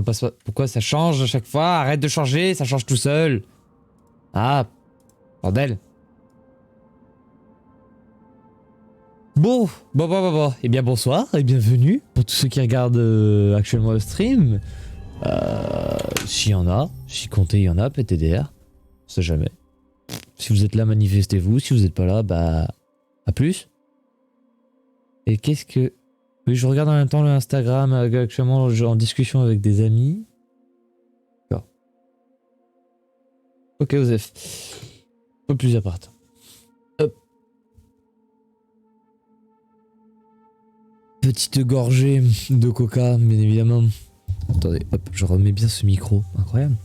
passe pas. Pourquoi ça change à chaque fois? Arrête de changer, ça change tout seul. Ah, bordel. Bon. Eh bien bonsoir et bienvenue pour tous ceux qui regardent actuellement le stream. S'il y en a, si comptez il y en a, PTDR. On sait jamais. Si vous êtes là, manifestez-vous. Si vous n'êtes pas là, bah... à plus. Et qu'est-ce que... Oui, je regarde en même temps le Instagram, actuellement en discussion avec des amis. D'accord. Ok, Osef. Un peu plus à part. Hop. Petite gorgée de coca, bien évidemment. Attendez, hop, je remets bien ce micro. Incroyable.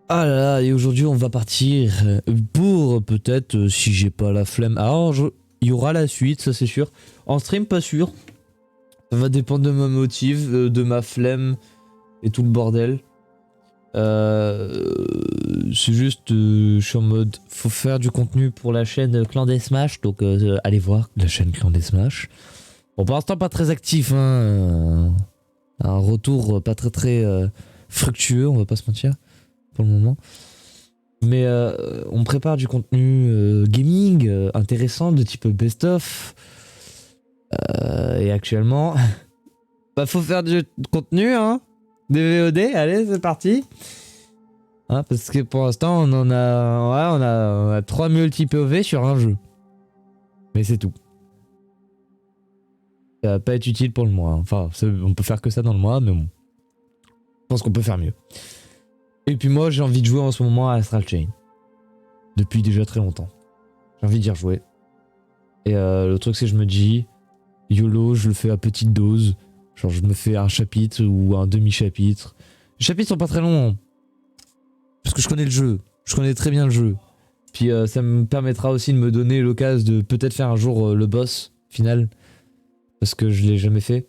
Ah là là, et aujourd'hui on va partir pour peut-être, si j'ai pas la flemme... Alors, il y aura la suite, ça c'est sûr. En stream, pas sûr. Ça va dépendre de ma motive, de ma flemme et tout le bordel. C'est juste, je suis en mode, faut faire du contenu pour la chaîne Clan Deathmatch, donc allez voir la chaîne Clan Deathmatch. Bon, pour l'instant pas très actif, hein. Un retour pas très fructueux, on va pas se mentir, pour le moment. Mais on prépare du contenu gaming intéressant de type best-of. Et actuellement, bah faut faire du contenu, hein. Des VOD, allez c'est parti. Hein, parce que pour l'instant on en a, ouais, on a 3 multi-POV sur un jeu. Mais c'est tout. Ça va pas être utile pour le mois. Enfin, on peut faire que ça dans le mois, mais bon. Je pense qu'on peut faire mieux. Et puis moi j'ai envie de jouer en ce moment à Astral Chain. Depuis déjà très longtemps. J'ai envie d'y rejouer. Et le truc c'est que je me dis, YOLO, je le fais à petite dose. Genre je me fais un chapitre ou un demi-chapitre. Les chapitres sont pas très longs. Hein. Parce que je connais le jeu. Je connais très bien le jeu. Puis ça me permettra aussi de me donner l'occasion de peut-être faire un jour le boss final. Parce que je l'ai jamais fait.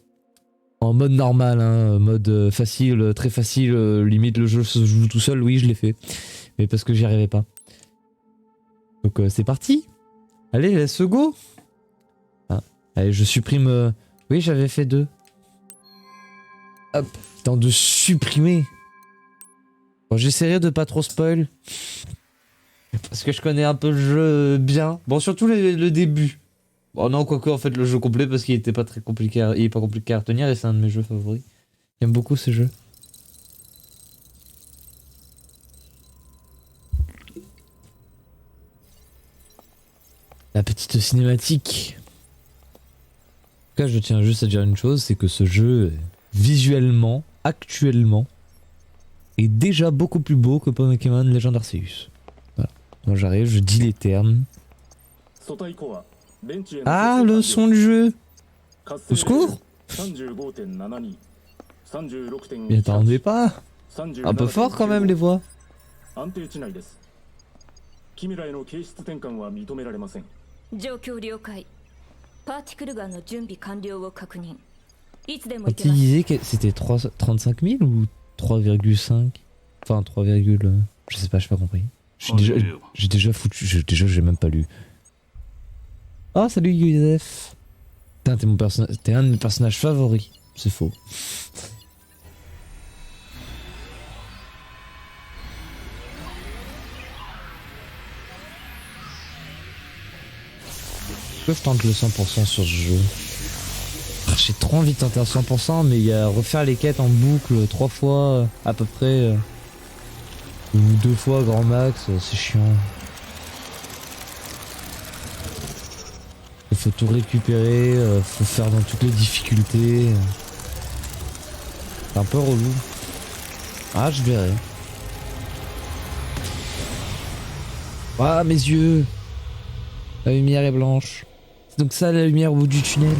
En mode normal, hein, mode facile, très facile, limite le jeu se joue tout seul, oui je l'ai fait. Mais parce que j'y arrivais pas. Donc c'est parti. Allez, let's go. Ah, allez, je supprime... Oui, j'avais fait 2. Hop, temps de supprimer. Bon, j'essaierai de pas trop spoil. Parce que je connais un peu le jeu bien. Bon, surtout le début. Bon, non, quoique, en fait, le jeu complet, parce qu'il était pas très compliqué il est pas compliqué à retenir et c'est un de mes jeux favoris. J'aime beaucoup ce jeu. La petite cinématique. En tout cas, je tiens juste à dire une chose, c'est que ce jeu, visuellement, actuellement, est déjà beaucoup plus beau que Pokémon Legend Arceus. Voilà. Moi j'arrive, je dis les termes. Ah, le son du jeu. Au secours. Mais attendez pas. Un peu fort quand même les voix. Quand il disait que c'était 35 000 ou 3,5? Enfin 3, je sais pas, j'ai pas compris. J'ai déjà foutu, j'ai même pas lu. Oh salut Youssef. Putain, t'es un de mes personnages favoris. C'est faux. Pourquoi je tente le 100% sur ce jeu? J'ai trop envie de tenter un 100%, mais il y a refaire les quêtes en boucle 3 fois à peu près. Ou 2 fois grand max, c'est chiant. Il faut tout récupérer, faut faire dans toutes les difficultés. C'est un peu relou. Ah, je verrai. Ah, mes yeux! La lumière est blanche. C'est donc ça la lumière au bout du tunnel.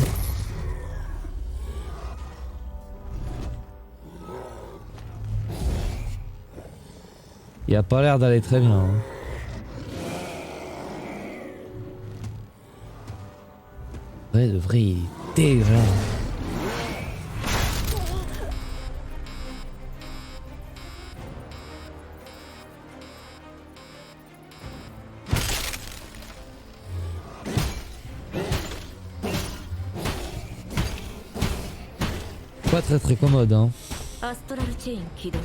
Il a pas l'air d'aller très bien. Hein. Ouais, de vrai, il est dégueulasse. Pas très commode, hein. アストラルチェーン起動。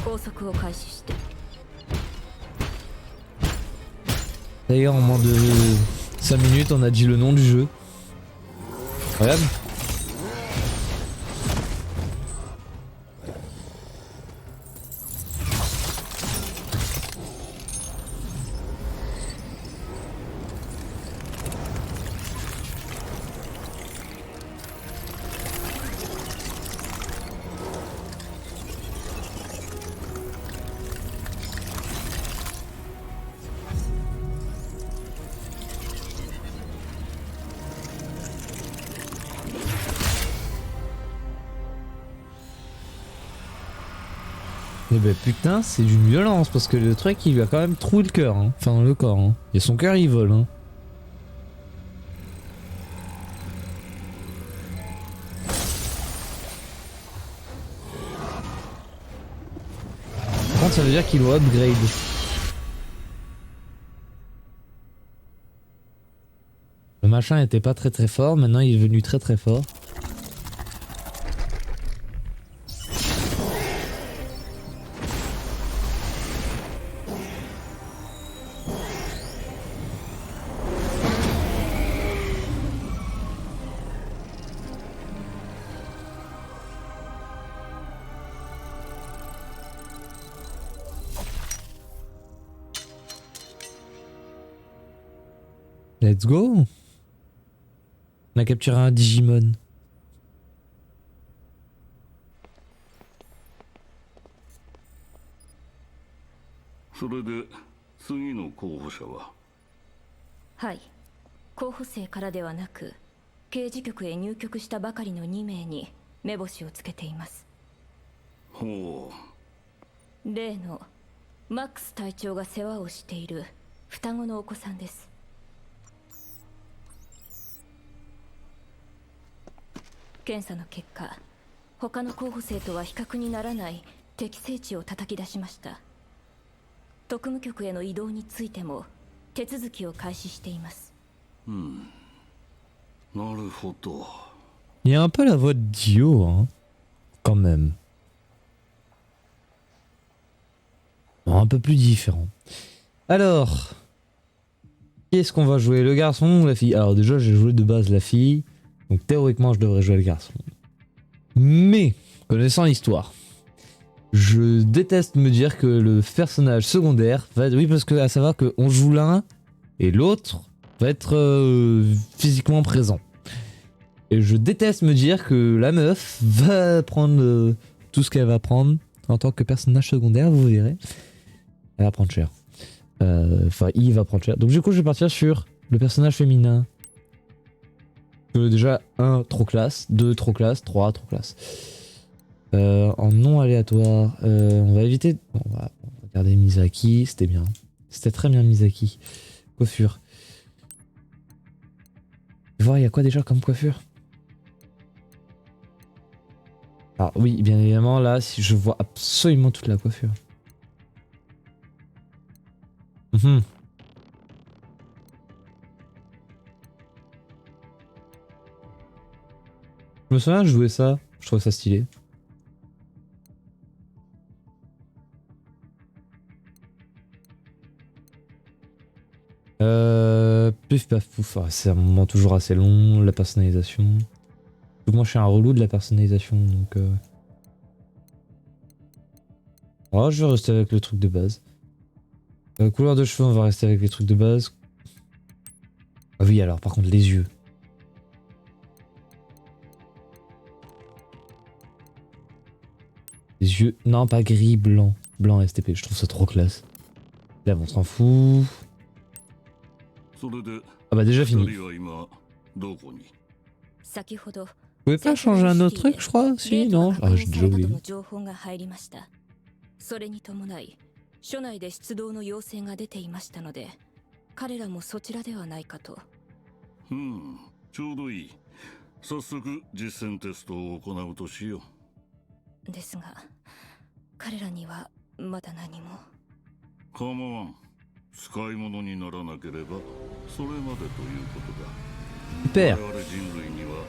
高速を開始して。 D'ailleurs, en moins de 5 minutes, on a dit le nom du jeu. Regarde. Et bah putain, c'est d'une violence parce que le truc il lui a quand même troué le cœur, hein. Enfin le corps. Hein. Et son cœur il vole. Hein. Par contre, ça veut dire qu'il doit upgrade. Le machin était pas très fort, maintenant il est devenu très fort. Let's go. On a capturé un Digimon. Ouais. 候補生からではなく、刑事局へ入局したばかりの2名に目星をつけています。ほう。例のマックス隊長が世話をしている双子のお子さんです。検査の結果、他の候補生とは比較にならない適正値を叩き出しました。特務局への移動についても手続きを開始しています。なるほど。Il y a un peu la voix de Dio, hein, quand même. Bon, un peu plus différent. Alors, qui est-ce qu'on va jouer, le garçon ou la fille? Alors déjà, j'ai joué de base la fille. Donc théoriquement je devrais jouer le garçon. Mais, connaissant l'histoire, je déteste me dire que le personnage secondaire va être... Oui, parce que à savoir qu'on joue l'un et l'autre va être physiquement présent. Et je déteste me dire que la meuf va prendre tout ce qu'elle va prendre en tant que personnage secondaire, vous verrez. Elle va prendre cher. Enfin, il va prendre cher. Donc du coup, je vais partir sur le personnage féminin. Déjà 1 trop classe, 2 trop classe, 3 trop classe. En non aléatoire, on va éviter. Bon, on va regarder Misaki, c'était bien. C'était très bien Misaki. Coiffure. Voir il y a quoi déjà comme coiffure. Alors oui, bien évidemment là, si je vois absolument toute la coiffure. Je me souviens, je jouais ça, je trouvais ça stylé. Pif paf pouf, c'est un moment toujours assez long, la personnalisation. Donc moi je suis un relou de la personnalisation, donc oh, je vais rester avec le truc de base. Couleur de cheveux, on va rester avec les trucs de base. Ah oui, alors par contre les yeux. Les yeux, non pas gris, blanc. Blanc STP, je trouve ça trop classe. Là on s'en fout. Ah bah déjà fini. Vous pouvez pas changer un autre truc, je crois? Si, non? Ah, j'ai déjà oublié. それに伴い、署内で出動の要請が出ていましたので、彼らもそちらではないかと。ちょうどいい。早速実践テストを行うとしよう。ですが、彼らにはまだ何も。構わん。使い物にならなければそれまでということだ。Super. 我々人類には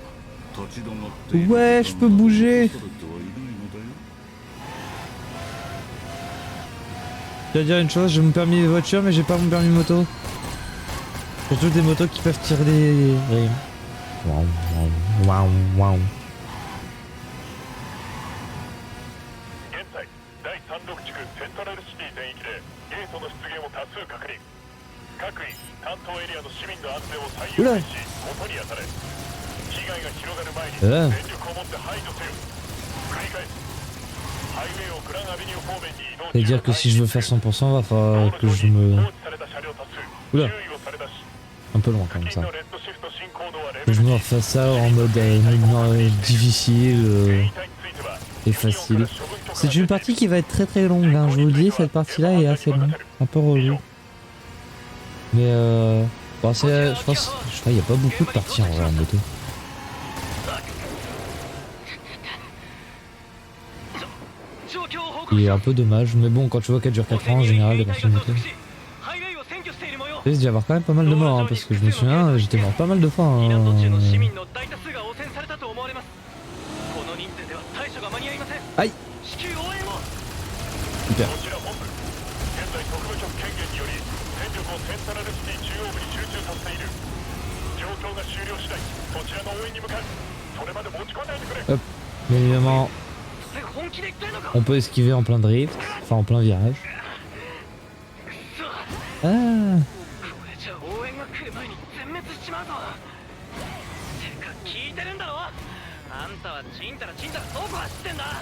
立ち止まっている Ouais, je peux bouger. Je vais dire une chose, j'ai mon permis de voiture mais j'ai pas mon permis moto. Surtout des motos qui peuvent tirer des rayons. Waouh, waouh, waouh, waouh. 現在第36地区セントラルシティ全域でゲートの出現を多数確認。各位担当エリアの市民の安全を最優先し音に当たれ。被害が広がる前に全力を持って排除せよ。繰り返す。ハイウェイをグランアビニュー方面に移動。C'est-à-dire que si je veux faire 100%, va falloir que je me... Oula. Un peu loin comme ça. Que je me refasse ça en mode difficile et facile. C'est une partie qui va être très très longue, hein. Je vous le dis, cette partie-là est assez longue. Un peu relou. Mais bon, je pense qu'il n'y a pas beaucoup de parties en vrai en moto. Il est un peu dommage, mais bon, quand tu vois qu'elle dure 4 ans en général, les parties de moto. Il risque d'y avoir quand même pas mal de morts, hein, parce que je me souviens, j'étais mort pas mal de fois. Hein. Aïe. Super. Hop, bien évidemment, on peut esquiver en plein drift, enfin en plein virage. Ah.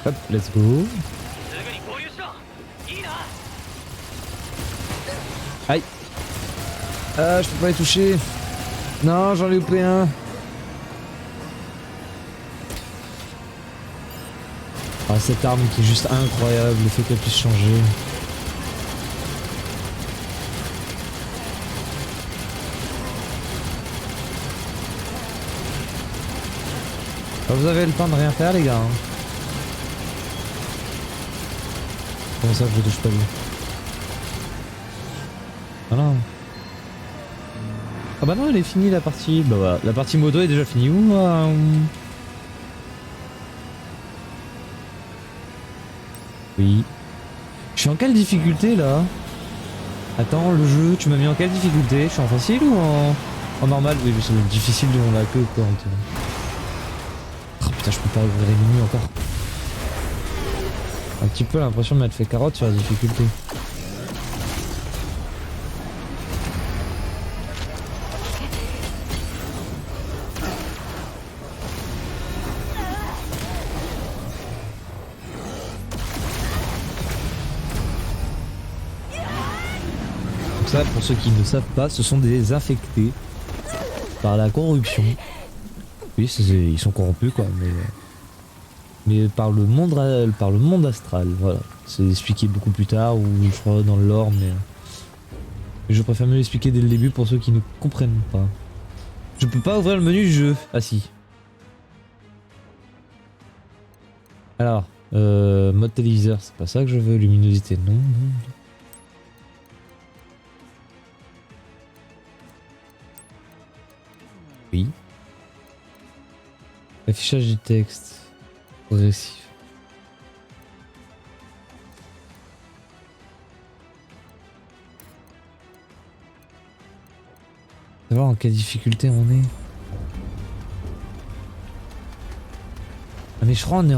Hop, let's go. Aïe. Ah, je peux pas les toucher. Non, j'en ai loupé un. Ah, cette arme qui est juste incroyable, le fait qu'elle puisse changer. Ah, vous avez le temps de rien faire, les gars. Hein. Comment ça, je touche pas lui? Voilà. Ah bah non, elle est finie la partie. Bah voilà, la partie moto est déjà finie. Ouah. Oui. Je suis en quelle difficulté là? Attends, le jeu, tu m'as mis en quelle difficulté? Je suis en facile ou en normal? Oui, mais c'est le difficile de la queue quoi. Oh putain, je peux pas ouvrir les menus encore. Un petit peu l'impression de m'être fait carotte sur la difficulté. Donc ça, pour ceux qui ne savent pas, ce sont des infectés par la corruption. Oui, ils sont corrompus quoi, mais par le monde astral, voilà. C'est expliqué beaucoup plus tard, ou je crois dans le lore, mais je préfère mieux l'expliquer dès le début pour ceux qui ne comprennent pas. Je peux pas ouvrir le menu du jeu. Ah si. Alors, mode téléviseur, c'est pas ça que je veux. Luminosité, non. Oui. Affichage du texte. Progressif. Savoir en quelle difficulté on est. Ah mais je crois on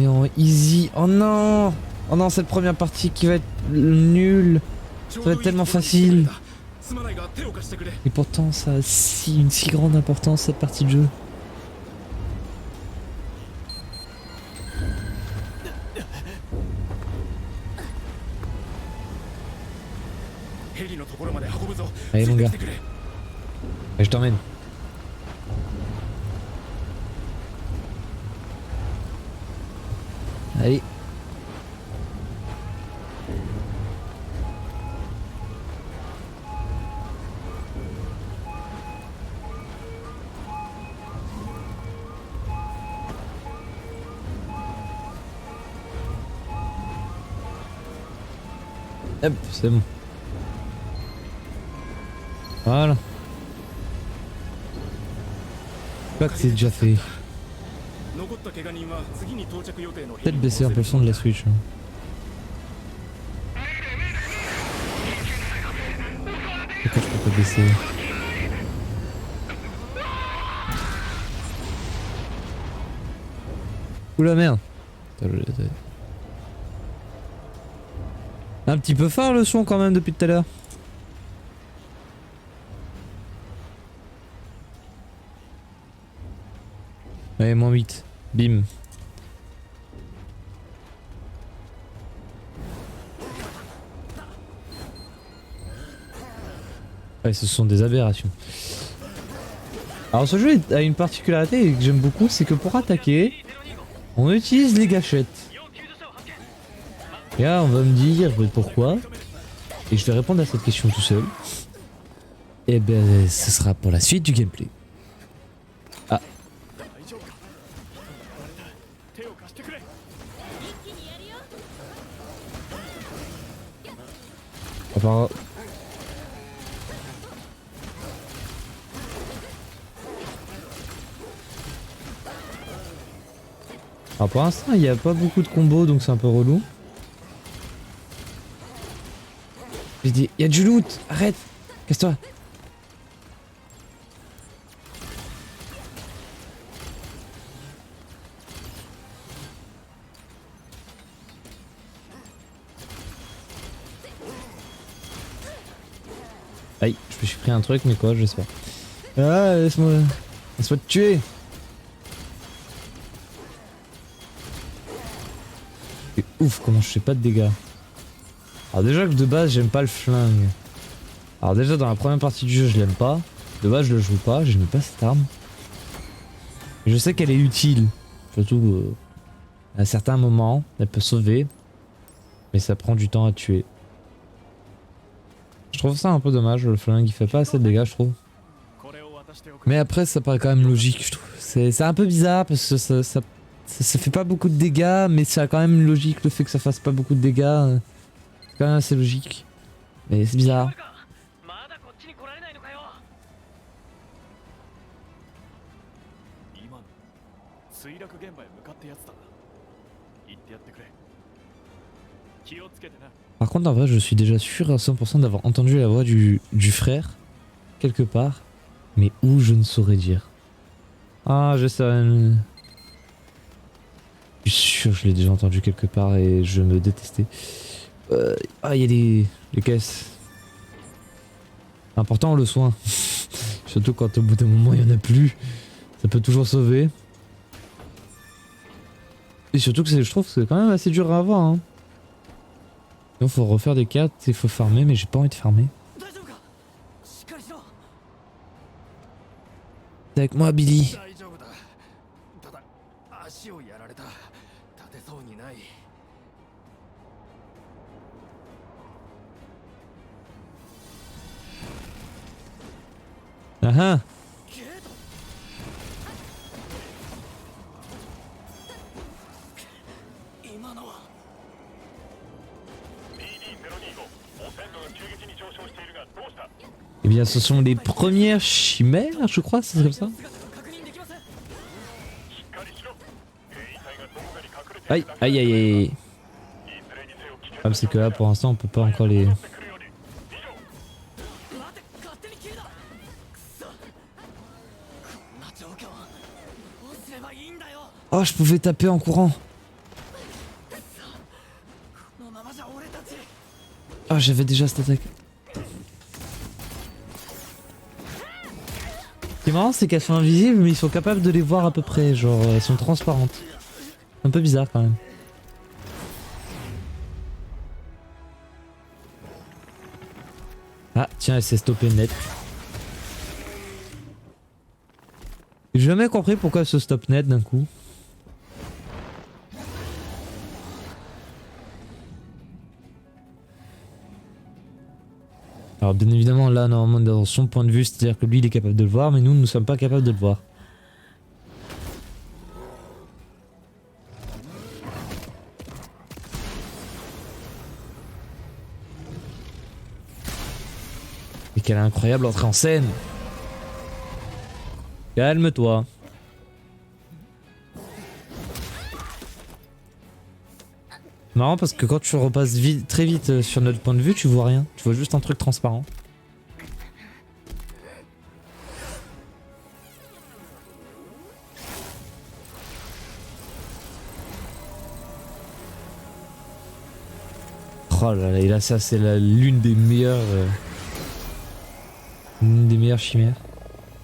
est en easy. Oh non. Oh non, cette première partie qui va être nulle. Ça va être tellement facile. Et pourtant ça a une si grande importance cette partie de jeu. Allez mon gars. Et je t'emmène. Allez. Hop, c'est bon. Voilà. Je crois que c'est déjà fait. Peut-être baisser un peu le son de la Switch. Hein. baisser. Oula merde. Un petit peu fort le son quand même depuis tout à l'heure. Allez, moins 8. Bim. Ouais, ce sont des aberrations. Alors ce jeu a une particularité que j'aime beaucoup, c'est que pour attaquer, on utilise les gâchettes. Et là on va me dire pourquoi, et je vais répondre à cette question tout seul. Et ben ce sera pour la suite du gameplay. Ah. Apparemment... Alors pour l'instant il n'y a pas beaucoup de combos donc c'est un peu relou. J'ai dit, il y a du loot, arrête, casse-toi. Aïe, je me suis pris un truc mais quoi, je sais pas. Ah, laisse-moi te tuer. C'est ouf comment je fais pas de dégâts. Alors déjà que de base j'aime pas le flingue. Alors déjà dans la première partie du jeu je l'aime pas. De base je le joue pas, j'aime pas cette arme. Je sais qu'elle est utile. Surtout à certains moments, elle peut sauver. Mais ça prend du temps à tuer. Je trouve ça un peu dommage, le flingue il fait pas assez de dégâts je trouve. Mais après ça paraît quand même logique je trouve. C'est un peu bizarre parce que ça fait pas beaucoup de dégâts mais ça a quand même une logique le fait que ça fasse pas beaucoup de dégâts. C'est quand même assez logique. Mais c'est bizarre. Par contre en vrai je suis déjà sûr à 100% d'avoir entendu la voix du frère quelque part. Mais où je ne saurais dire. Ah je sais. Je suis sûr que je l'ai déjà entendu quelque part et je me détestais. Ah il y a les caisses. Important le soin. Surtout quand au bout d'un moment il n'y en a plus. Ça peut toujours sauver. Et surtout que je trouve que c'est quand même assez dur à avoir hein. Il faut refaire des cartes, il faut farmer mais j'ai pas envie de farmer. T'es avec moi Billy. Ah ah. Eh bien ce sont les premières chimères je crois, c'est comme ça. Aïe aïe aïe aïe. Ah c'est que là pour l'instant on peut pas encore les... Oh je pouvais taper en courant. Ah j'avais déjà cette attaque. Ce qui est marrant c'est qu'elles sont invisibles mais ils sont capables de les voir à peu près, genre elles sont transparentes. Un peu bizarre quand même. Ah tiens elle s'est stoppée net. J'ai jamais compris pourquoi elle se stoppe net d'un coup. Alors bien évidemment là normalement dans son point de vue c'est à dire que lui il est capable de le voir mais nous ne sommes pas capables de le voir. Et quelle incroyable entrée en scène. Calme-toi. Marrant parce que quand tu repasses très vite sur notre point de vue tu vois rien. Tu vois juste un truc transparent. Oh là là, et là ça c'est l'une des meilleures... L'une des meilleures chimères.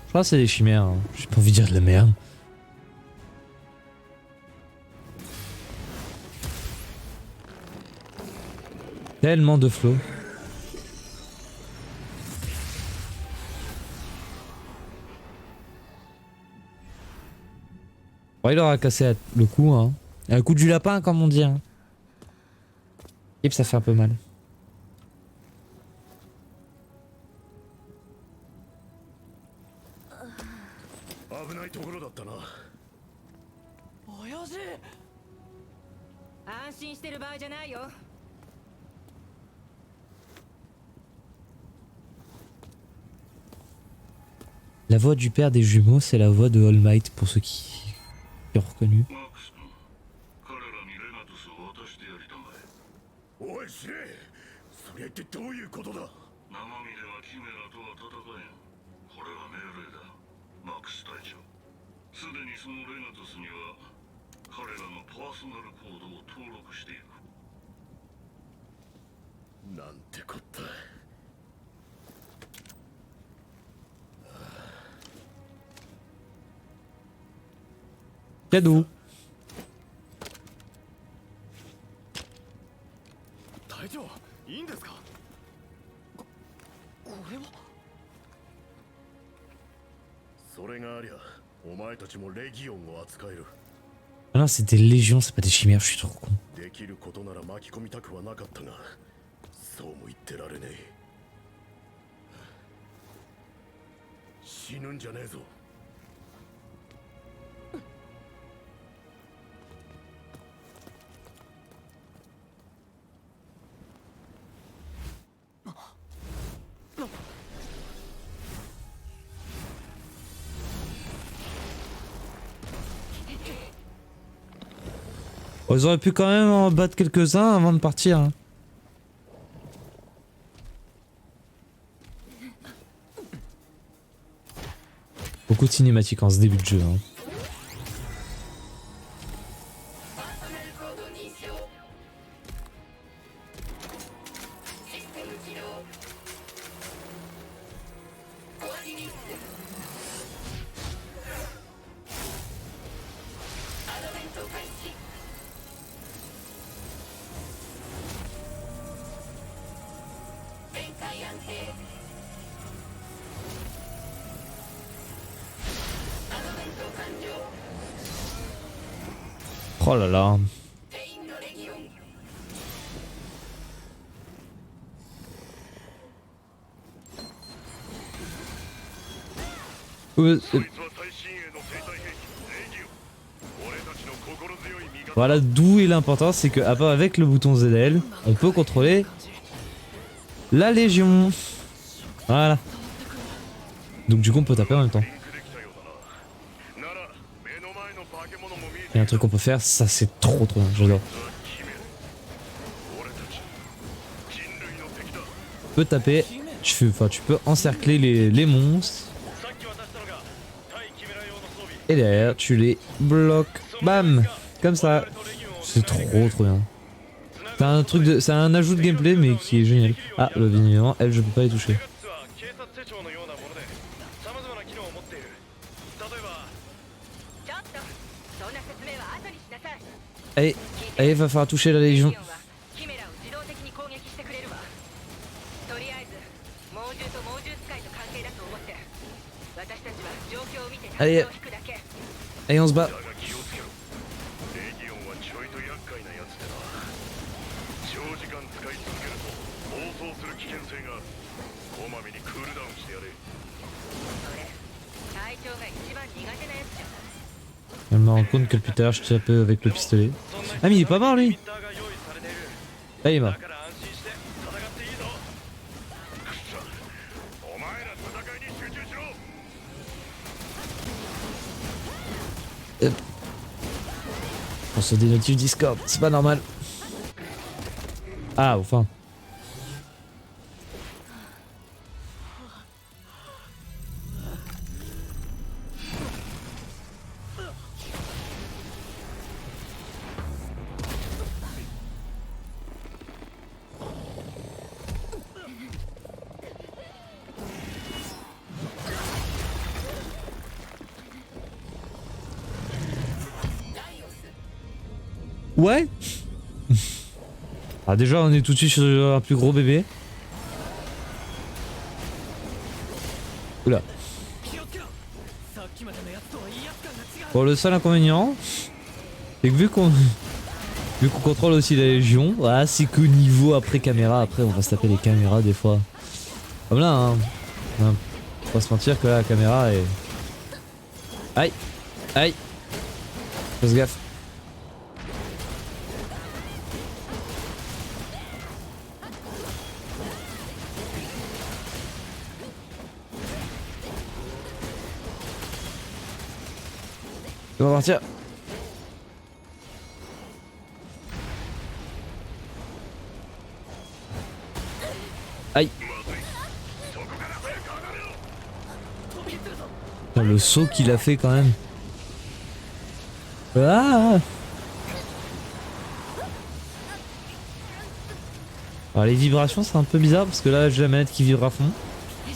Je crois que c'est des chimères, hein. J'ai pas envie de dire de la merde. Tellement de flow. Bon, il aura cassé le cou, hein. Un coup du lapin, comme on dit. Hein. Et puis ça fait un peu mal. La voix du père des jumeaux, c'est la voix de All Might pour ceux qui ont reconnu. Cadeau. Ah non, c'est des légions, c'est pas des chimères, je suis trop con. Oh, ils auraient pu quand même en battre quelques-uns avant de partir. Hein. Beaucoup de cinématiques en ce début de jeu. Hein. Oh là là. Voilà d'où est l'importance, c'est que avec le bouton ZL, on peut contrôler la Légion. Voilà. Donc du coup on peut taper en même temps. Il y a un truc qu'on peut faire, ça c'est trop bien, j'adore. Tu peux taper, tu peux encercler les monstres. Et derrière tu les bloques. Bam. Comme ça. C'est trop bien. C'est un ajout de gameplay mais qui est génial. Ah, bah, bien évidemment, elle je peux pas les toucher. Allez, allez, va falloir toucher la Légion. Allez, allez, on se bat. Je me rends compte que plus tard je tape avec le pistolet. Ah mais il est pas mort lui. Ah il est mort. On se dénotifie Discord, c'est pas normal. Ah enfin. Ouais. Ah déjà on est tout de suite sur un plus gros bébé. Oula. Bon le seul inconvénient, c'est que vu qu'on contrôle aussi la légion, voilà, c'est que niveau après caméra, après on va se taper les caméras des fois. Comme là hein. Faut pas se mentir que là la caméra est... Aïe. Aïe. Fais gaffe. On va partir. Aïe. Putain, le saut qu'il a fait quand même. Ah. Alors les vibrations c'est un peu bizarre parce que là j'ai la manette qui vibre à fond.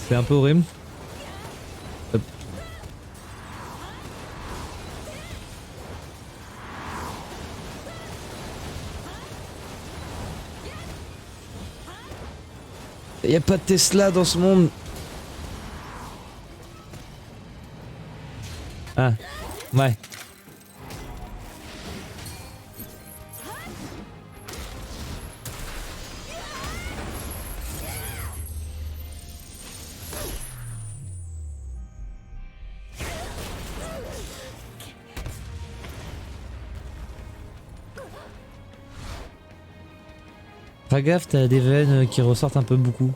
C'est un peu horrible. Hop. Y a pas de Tesla dans ce monde. Ah, ouais. Fais gaffe, t'as des veines qui ressortent un peu beaucoup.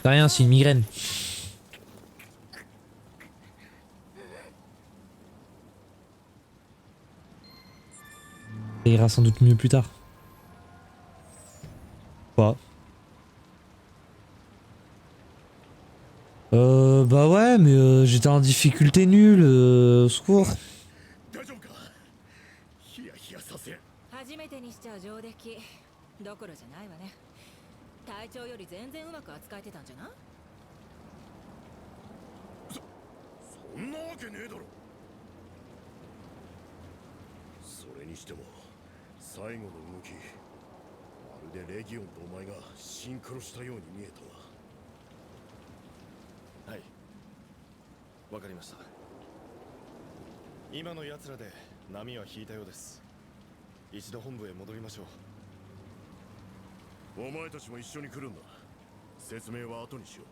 C'est rien, c'est une migraine. Ça ira sans doute mieux plus tard. Pas. Bah ouais, mais j'étais en difficulté nulle, au secours. 初めてにしちゃ上出来どころじゃないわね。隊長より全然うまく扱えてたんじゃない？そんなわけねえだろ。それにしても最後の動き、まるでレギオンとお前がシンクロしたように見えたな。はい、わかりました。今の奴らで波は引いたようです。一度本部へ戻りましょう。お前たちも一緒に来るんだ。説明は後にしよう。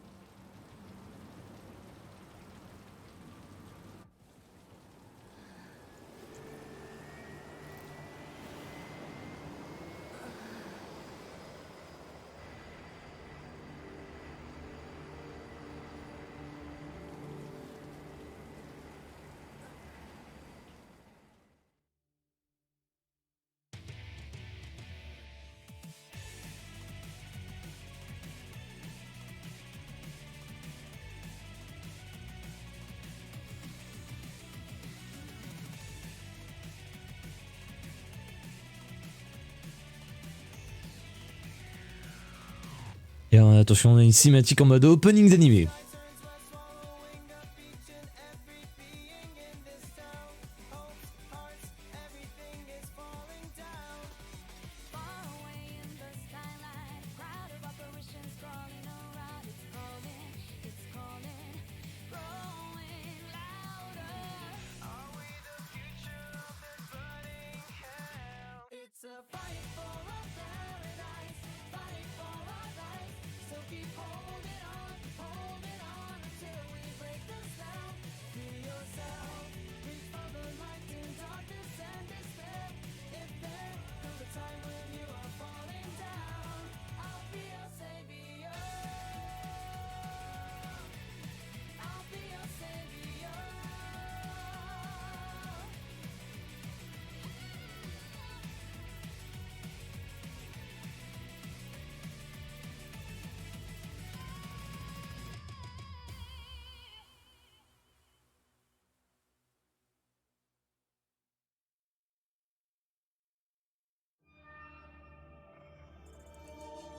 Et attention, on a une cinématique en mode opening d'animé.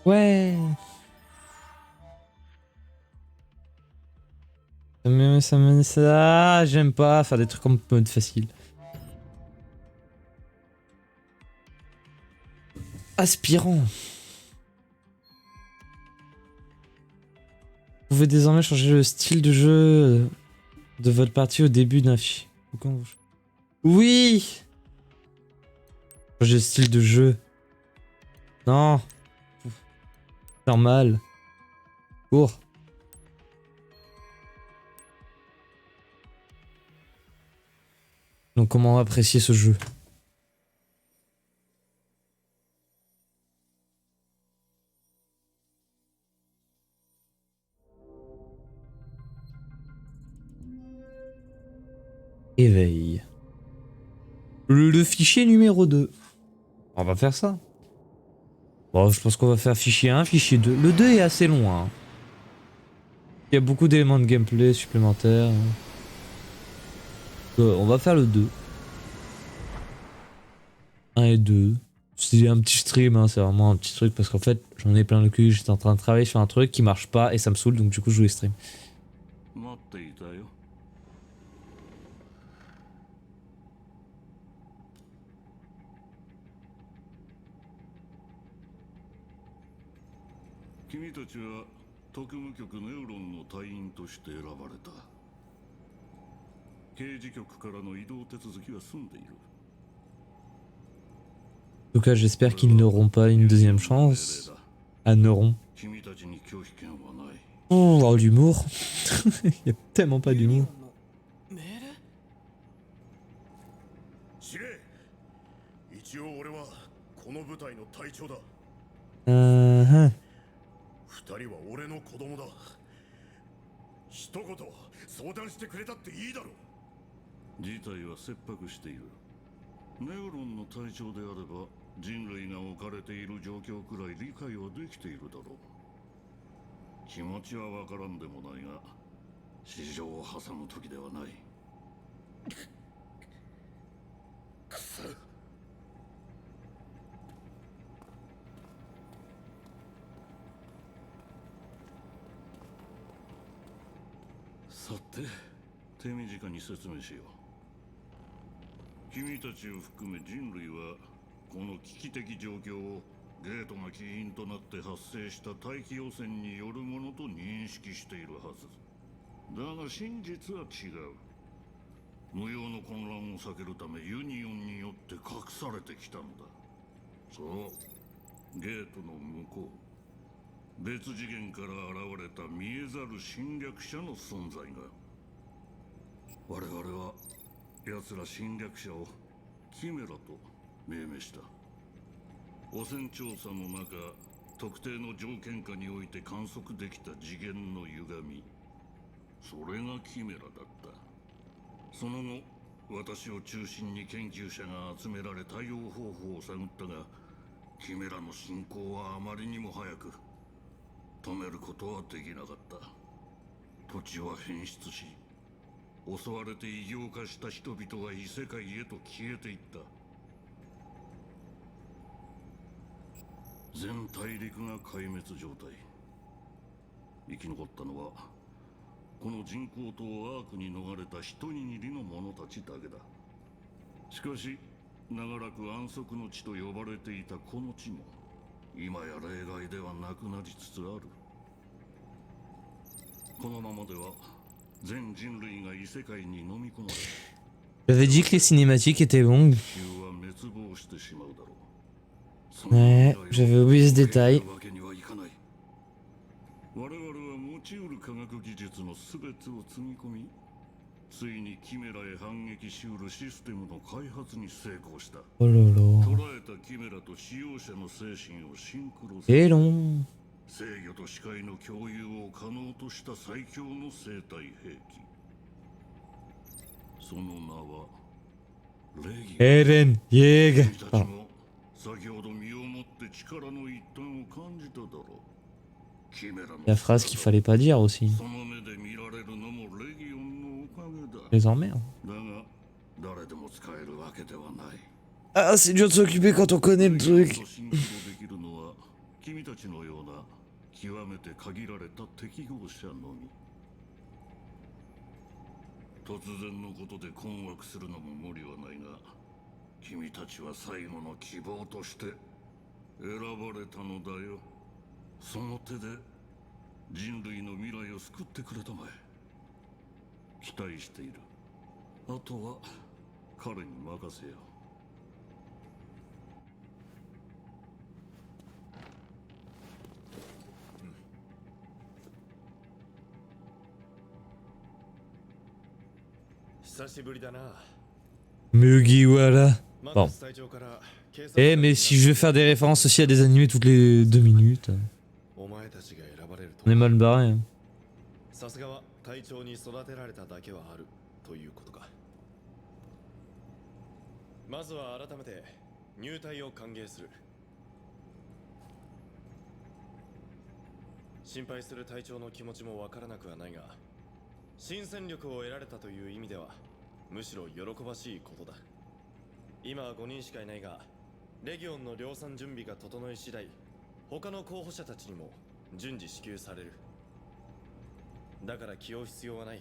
Ouais. Ça, j'aime pas faire des trucs en mode facile. Aspirant. Vous pouvez désormais changer le style de jeu de votre partie au début d'un fichier. Oui. Changer le style de jeu. Non. Normal. Cours. Donc comment apprécier ce jeu? Éveil. Le fichier numéro 2. On va faire ça. Bon, je pense qu'on va faire fichier 1, fichier 2. Le 2 est assez loin. Hein. Il y a beaucoup d'éléments de gameplay supplémentaires. On va faire le 2. 1 et 2. C'est un petit stream, hein, c'est vraiment un petit truc parce qu'en fait j'en ai plein le cul, j'étais en train de travailler sur un truc qui marche pas et ça me saoule donc du coup je voulais stream. 君たちは特務局ネウロンの隊員として選ばれた。刑事局からの移動手続きは済んでいる。En tout cas, j'espère qu'ils n'auront pas une deuxième chance. Ah, n'auront. Oh, l'humour. Il y a tellement pas d'humour. Uh-huh. 二人は俺の子供だ。一言相談してくれたっていいだろう。事態は切迫している。ネウロンの隊長であれば人類が置かれている状況くらい理解はできているだろう。気持ちはわからんでもないが、市場を挟む時ではない。くそ。さて、手短に説明しよう。君たちを含め人類はこの危機的状況をゲートが起因となって発生した大気汚染によるものと認識しているはず。だが真実は違う。無用の混乱を避けるためユニオンによって隠されてきたんだ。そう、ゲートの向こう。別次元から現れた見えざる侵略者の存在が。我々は奴ら侵略者をキメラと命名した。汚染調査の中、特定の条件下において観測できた次元の歪み、それがキメラだった。その後、私を中心に研究者が集められ対応方法を探ったが、キメラの進行はあまりにも早く止めることはできなかった。土地は変質し、襲われて異形化した人々が異世界へと消えていった。全大陸が壊滅状態。生き残ったのはこの人工島アークに逃れた一握りの者たちだけだ。しかし長らく安息の地と呼ばれていたこの地も今や例外ではなくなりつつある。このままでは全人類が異世界に飲み込まれ、J'avais dit que les cinématiques étaient longues. 地球は滅亡してしまうだろう。Ouais, j'avais oublié ce détail. 我々は持ち得る科学技術のすべてを積み込み、ついにキメラへ反撃しうるシステムの開発に成功した。 Oh là là. 捉えたキメラと使用者の精神をシンクロさ C'est せ、 long. 制御と視界の共有を可能とした最強の生体兵器。その名はレギオ。 Eren Yeager. 君たちも先ほど身をもって力の一端を感じただろう。キメラの La phrase qu'il fallait pas dire aussi. その目で見られるのもレギオンのおかげだ。 Je les emmerde. だが誰でも使えるわけではない。 Ah, c'est dur de s'occuper quand on connaît le truc. シンクロできるのは君たちのような極めて限られた適合者のみ。突然のことで困惑するのも無理はないが、君たちは最後の希望として選ばれたのだよ。その手で人類の未来を救ってくれたまえ。期待している。あとは彼に任せよう。Mugiwara. Bon. Eh, mais si je veux faire des références aussi à des animés toutes les 2 minutes. On est mal barré. Hein.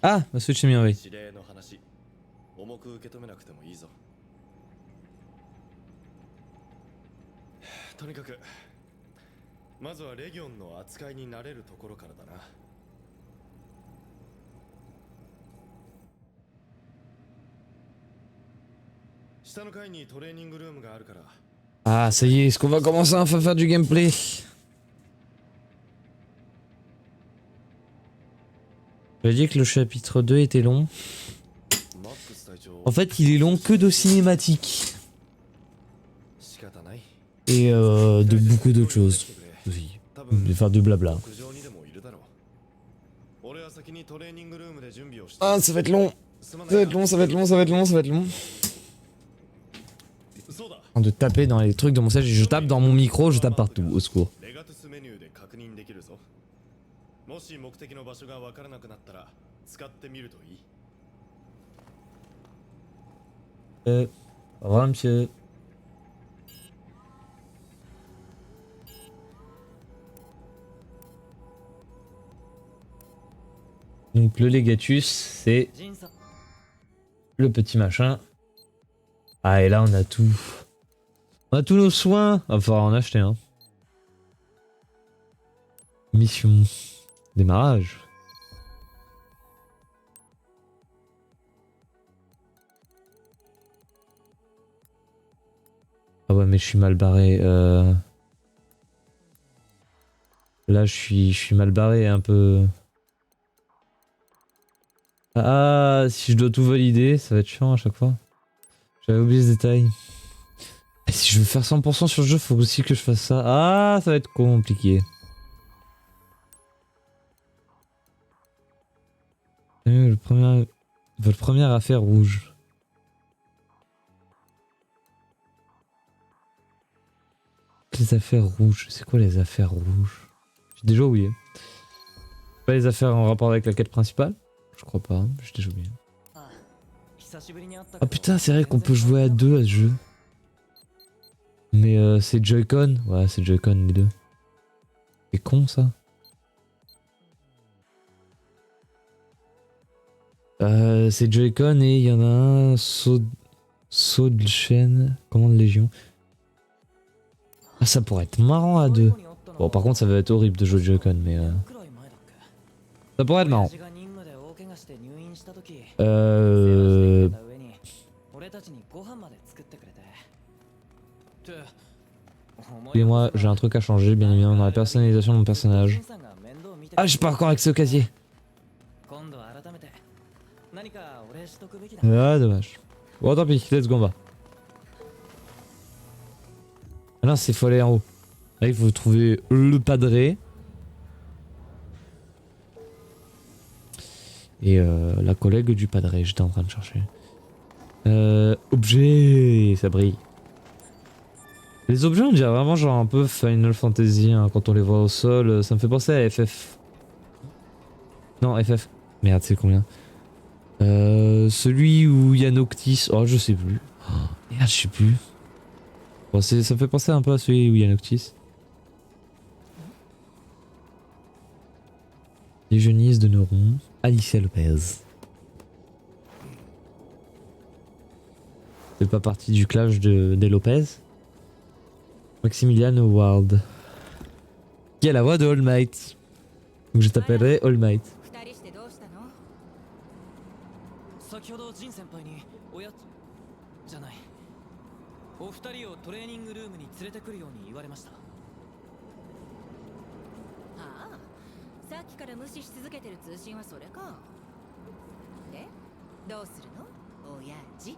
Ah, ma Switch est mis en veille. とにかくまずはレギオンの扱いに慣れるところからだな。下の階にトレーニングルームがあるから。Ah, ça y est, est-ce qu'on va commencer à faire du gameplay? J'avais dit que le chapitre 2 était long. En fait, il est long que de cinématiques. Et de beaucoup d'autres choses aussi. Enfin, de blabla. Ah, ça va être long. Ça va être long, ça va être long, ça va être long, ça va être long. De taper dans les trucs de mon siège, je tape dans mon micro, je tape partout, au secours. Au revoir, monsieur. Donc le Legatus, c'est le petit machin. Ah, et là on a tout. On a tous nos soins. Il va falloir en acheter un. Mission. Démarrage. Ah ouais, mais je suis mal barré. Là je suis mal barré un peu. Ah, si je dois tout valider, ça va être chiant à chaque fois. J'avais oublié ce détail. Et si je veux faire 100% sur le jeu, faut aussi que je fasse ça. Ah, ça va être compliqué. Votre première affaire rouge. Les affaires rouges, c'est quoi les affaires rouges? J'ai déjà oublié. Pas les affaires en rapport avec la quête principale? Je crois pas, j'ai déjà oublié. Ah putain, c'est vrai qu'on peut jouer à deux à ce jeu. Mais c'est Joy-Con? Ouais, c'est Joy-Con les deux. C'est con ça. C'est Joy-Con et il y en a un saut de chaîne, commande légion. Ah, ça pourrait être marrant à deux. Bon, par contre, ça va être horrible de jouer Joy-Con, mais ça pourrait être marrant. Excusez-moi, j'ai un truc à changer, bien évidemment, dans la personnalisation de mon personnage. Ah, j'ai pas encore accès au casier. Ah, dommage. Bon, tant pis, let's go, on va. Ah non, c'est faut aller en haut. Là, il faut trouver le padré. Et la collègue du padré, j'étais en train de chercher. Objet, ça brille. Les objets, on dirait vraiment genre un peu Final Fantasy hein, quand on les voit au sol. Ça me fait penser à FF. Non, FF. Merde, c'est combien? Celui où il y a Noctis. Oh, je sais plus. Oh, merde, je sais plus. Bon, ça me fait penser un peu à celui où il y a Noctis. Légeniste de Neuron, Alicia Lopez. C'est pas partie du clash des Lopez. Maximilian Howard. Qui a la voix de All Might. Donc je t'appellerai All Might. 二人してどうしたの？先ほどジン先輩におやじゃないお二人をトレーニングルームに連れてくるように言われました。ああ、さっきから無視し続けてる通信はそれか。で、どうするの？親父。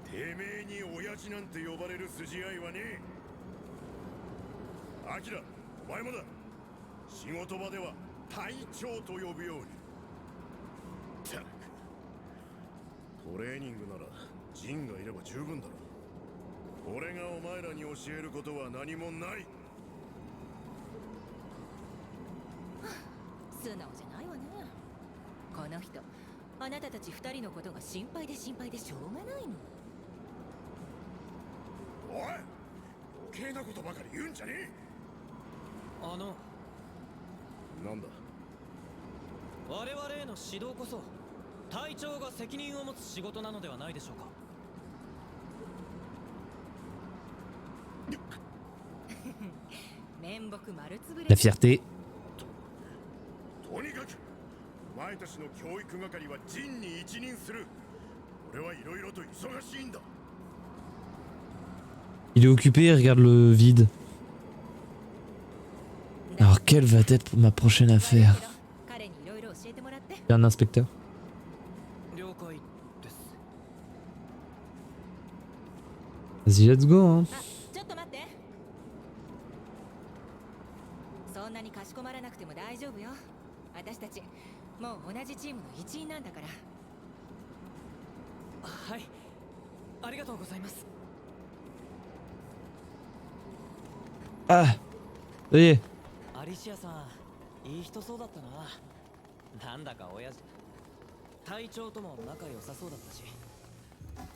てめえに親父なんて呼ばれる筋合いはねえ。アキラ、お前もだ。仕事場では隊長と呼ぶように。ったくトレーニングならジンがいれば十分だろ。俺がお前らに教えることは何もない。素直じゃないわね。この人、あなたたち二人のことが心配でしょうがないの。おい、余計なことばかり言うんじゃねえ。なんだ。我々への指導こそ隊長が責任を持つ仕事なのではないでしょうか。面目丸つぶれ。 La fierté. とにかくお前たちの教育係はジンに一任する。俺はいろいろと忙しいんだ。 Il est occupé, il regarde le vide. Alors quelle va être ma prochaine affaire? 彼にいろいろ教えてもらって。 Il y a un inspecteur. 了解です。 Vas-y, let's go, hein. あ、ちょっと待って。そんなにかしこまらなくても大丈夫よ。私たちもう同じチームの一員なんだから。はい、ありがとうございます。 Ah, ça y est. アリシアさん、いい人そうだったな。なんだか親父隊長とも仲良さそうだったし。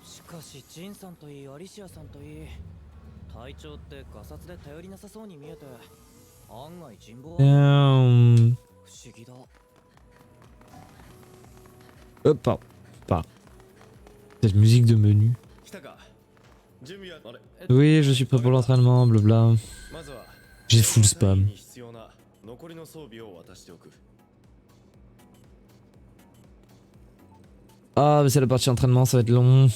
しかしジンさんといいアリシアさんといい隊長ってガサツで頼りなさそうに見えて案外人望は不思議だ。 Hop, pas. Cette musique de menu. 来たか。準備はあれ。 Oui, je suis prêt pour l'entraînement, blabla. まずは J'ai full spam. に必要な残りの装備を渡しておく。 Ah, mais c'est la partie entraînement, ça va être long.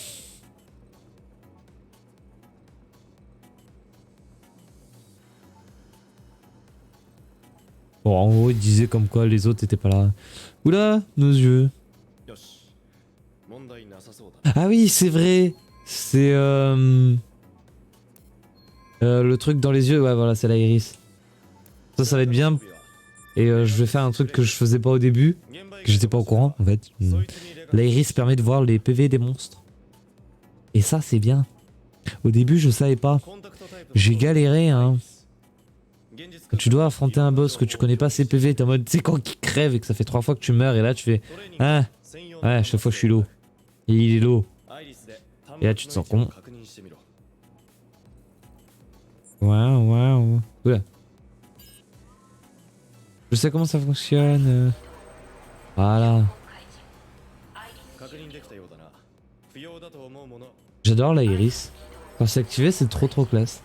Bon, en gros, il disait comme quoi les autres étaient pas là. Oula, nos yeux. よし。問題なさそうだ。 Ah oui, c'est vrai. C'est le truc dans les yeux. Ouais, voilà, c'est l'iris. Ça va être bien. Et je vais faire un truc que je faisais pas au début, que j'étais pas au courant en fait. L'iris permet de voir les PV des monstres. Et ça, c'est bien. Au début, je savais pas. J'ai galéré, hein. Quand tu dois affronter un boss que tu connais pas ses PV, t'es en mode, tu sais, quand il crève et que ça fait 3 fois que tu meurs, et là tu fais, ah, ouais, à chaque fois je suis low. Et il est low. Et là tu te sens con. Ouais. Oula. Je sais comment ça fonctionne. Voilà. J'adore l'iris. Quand c'est activé, c'est trop classe.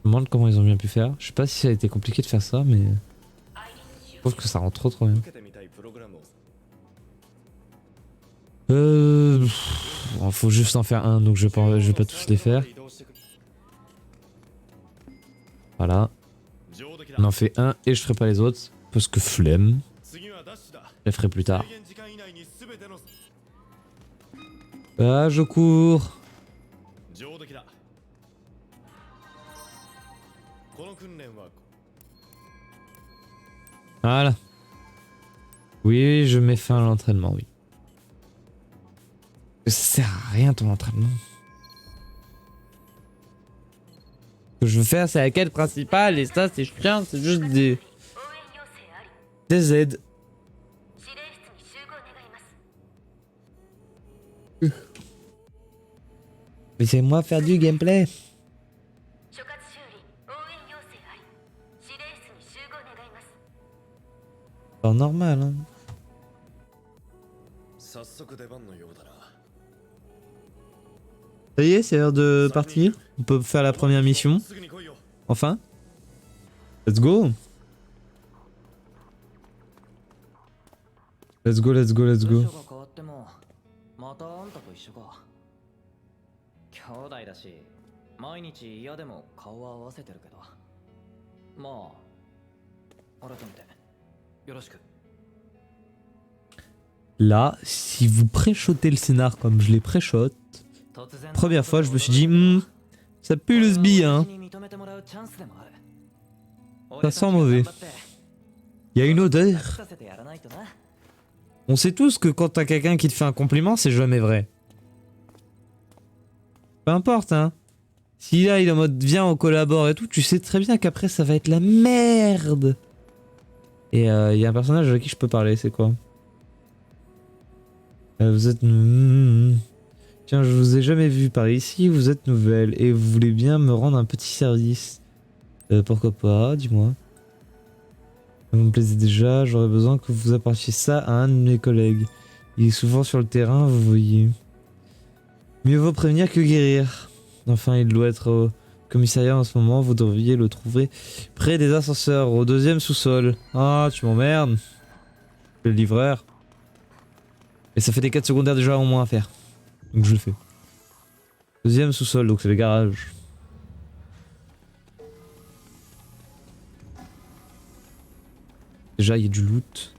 Je me demande comment ils ont bien pu faire. Je sais pas si ça a été compliqué de faire ça, mais je trouve que ça rend trop bien. Faut juste en faire un, donc je vais pas tous les faire. Voilà. On en fait un et je ferai pas les autres parce que flemme. Je les ferai plus tard. Ah, je cours. Voilà. Oui, je mets fin à l'entraînement, oui. Ça sert à rien ton entraînement. Ce que je veux faire, c'est la quête principale et ça, c'est chiant, c'est juste des aides. Laissez-moi faire du gameplay. Pas normal, hein. 早速出番のようだな。 Ça y est, c'est l'heure de partir. On peut faire la première mission. すぐに来いよ。 Enfin. Let's go. Let's go, let's go, let's 部 go. 署が変わってもまたあんたと一緒か。兄弟だし毎日嫌でも顔は合わせてるけど、まあ改めてよろしく。 Là, si vous préchotez le scénar comme je l'ai préchote, première fois, je me suis dit, ça pue le sbi, hein. Ça sent mauvais. Il y a une odeur. On sait tous que quand t'as quelqu'un qui te fait un compliment, c'est jamais vrai. Peu importe, hein. Si là, il est en mode, viens, on collabore et tout, tu sais très bien qu'après, ça va être la merde. Et il y a un personnage avec qui je peux parler, c'est quoi? Vous êtes... Tiens, je vous ai jamais vu par ici, vous êtes nouvelle et vous voulez bien me rendre un petit service. Pourquoi pas, dis-moi. Vous me plaisez déjà, j'aurais besoin que vous apportiez ça à un de mes collègues. Il est souvent sur le terrain, vous voyez. Mieux vaut prévenir que guérir. Enfin, il doit être au commissariat en ce moment, vous devriez le trouver près des ascenseurs, au 2e sous-sol. Ah, tu m'emmerdes. Le livreur. Et ça fait des quêtes secondaires déjà en moins à faire. Donc je le fais. 2e sous-sol, donc c'est le garage. Déjà il y a du loot.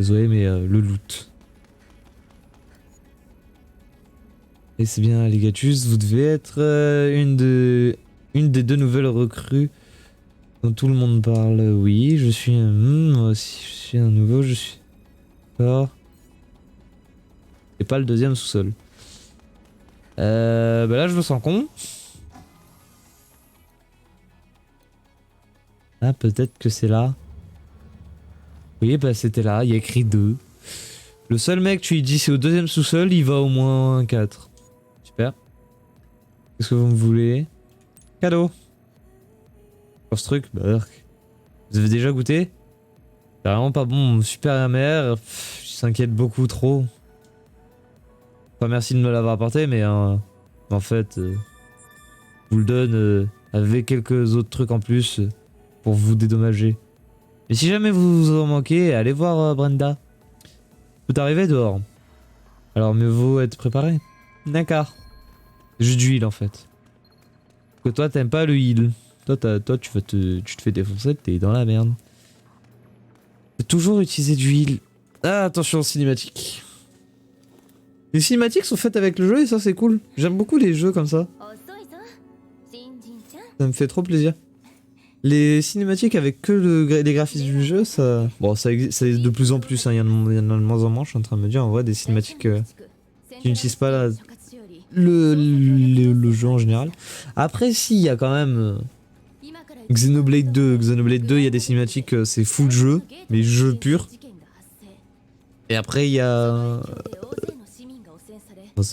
Désolé mais le loot. Et c'est bien Legatus, vous devez être une des 2 nouvelles recrues dont tout le monde parle. Oui, je suis moi aussi je suis un nouveau, je suis... Et pas le 2e sous-sol. Bah là je me sens con. Ah peut-être que c'est là. Oui bah c'était là, il y a écrit 2. Le seul mec tu lui dis c'est au 2e sous-sol, il va au moins 4. Super. Qu'est-ce que vous me voulez? Cadeau. Pour ce truc, bah, vous avez déjà goûté? C'est vraiment pas bon, super amer, je s'inquiète beaucoup trop. Enfin merci de me l'avoir apporté mais en fait je vous le donne avec quelques autres trucs en plus pour vous dédommager. Et si jamais vous en manquez, allez voir Brenda. Vous arrivez dehors. Alors mieux vaut être préparé. D'accord. Jus d'huile en fait. Que toi t'aimes pas le heal. Toi tu te fais défoncer, t'es dans la merde. Faut toujours utiliser du heal. Ah attention cinématique. Les cinématiques sont faites avec le jeu et ça c'est cool. J'aime beaucoup les jeux comme ça. Ça me fait trop plaisir. Les cinématiques avec que les graphismes du jeu, ça... Bon ça existe de plus en plus, hein. Il y en a de moins en moins, je suis en train de me dire en vrai des cinématiques qui n'utilisent pas le jeu en général. Après si, il y a quand même... Xenoblade 2, il y a des cinématiques, c'est full jeu, mais jeu pur. Et après il y a...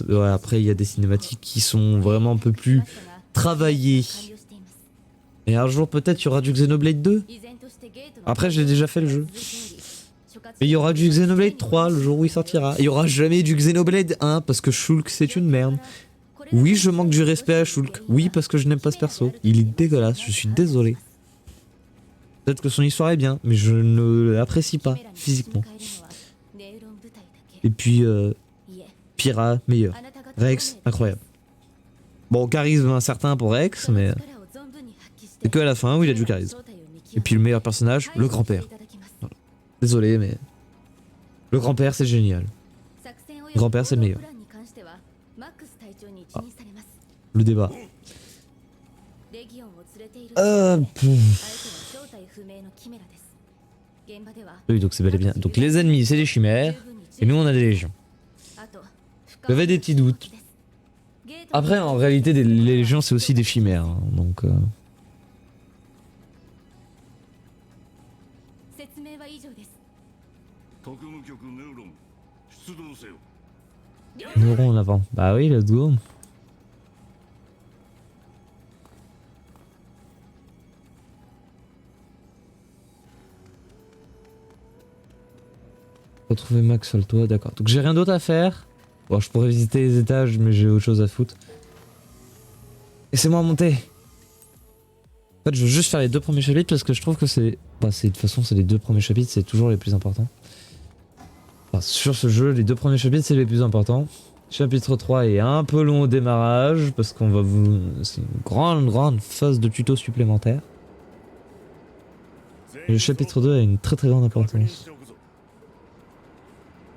Ouais, après il y a des cinématiques qui sont vraiment un peu plus travaillées. Et un jour peut-être il y aura du Xenoblade 2. Après j'ai déjà fait le jeu. Mais il y aura du Xenoblade 3 le jour où il sortira. Et il y aura jamais du Xenoblade 1 parce que Shulk c'est une merde. Oui je manque du respect à Shulk. Oui parce que je n'aime pas ce perso. Il est dégueulasse, je suis désolé. Peut-être que son histoire est bien, mais je ne l'apprécie pas physiquement. Et puis Pyra, meilleur. Rex, incroyable. Bon, charisme incertain pour Rex, mais c'est que à la fin où il a du charisme. Et puis le meilleur personnage, le grand-père. Voilà. Désolé, mais le grand-père c'est génial. Le grand-père c'est le meilleur. Ah. Le débat. Oui, donc c'est bel et bien. Donc les ennemis c'est des chimères, et nous on a des légions. J'avais des petits doutes. Après, en réalité, les légions, c'est aussi des chimères. Hein, donc. Neuron en avant. Bah oui, let's go. Retrouver Max sur le toit, d'accord. Donc j'ai rien d'autre à faire. Bon, je pourrais visiter les étages, mais j'ai autre chose à foutre. Laissez-moi monter. En fait, je veux juste faire les 2 premiers chapitres parce que je trouve que c'est... Bah, de toute façon, c'est les 2 premiers chapitres, c'est toujours les plus importants. Enfin, sur ce jeu, les 2 premiers chapitres, c'est les plus importants. Chapitre 3 est un peu long au démarrage parce qu'on va vous... C'est une grande phase de tuto supplémentaire. Le chapitre 2 a une très grande importance.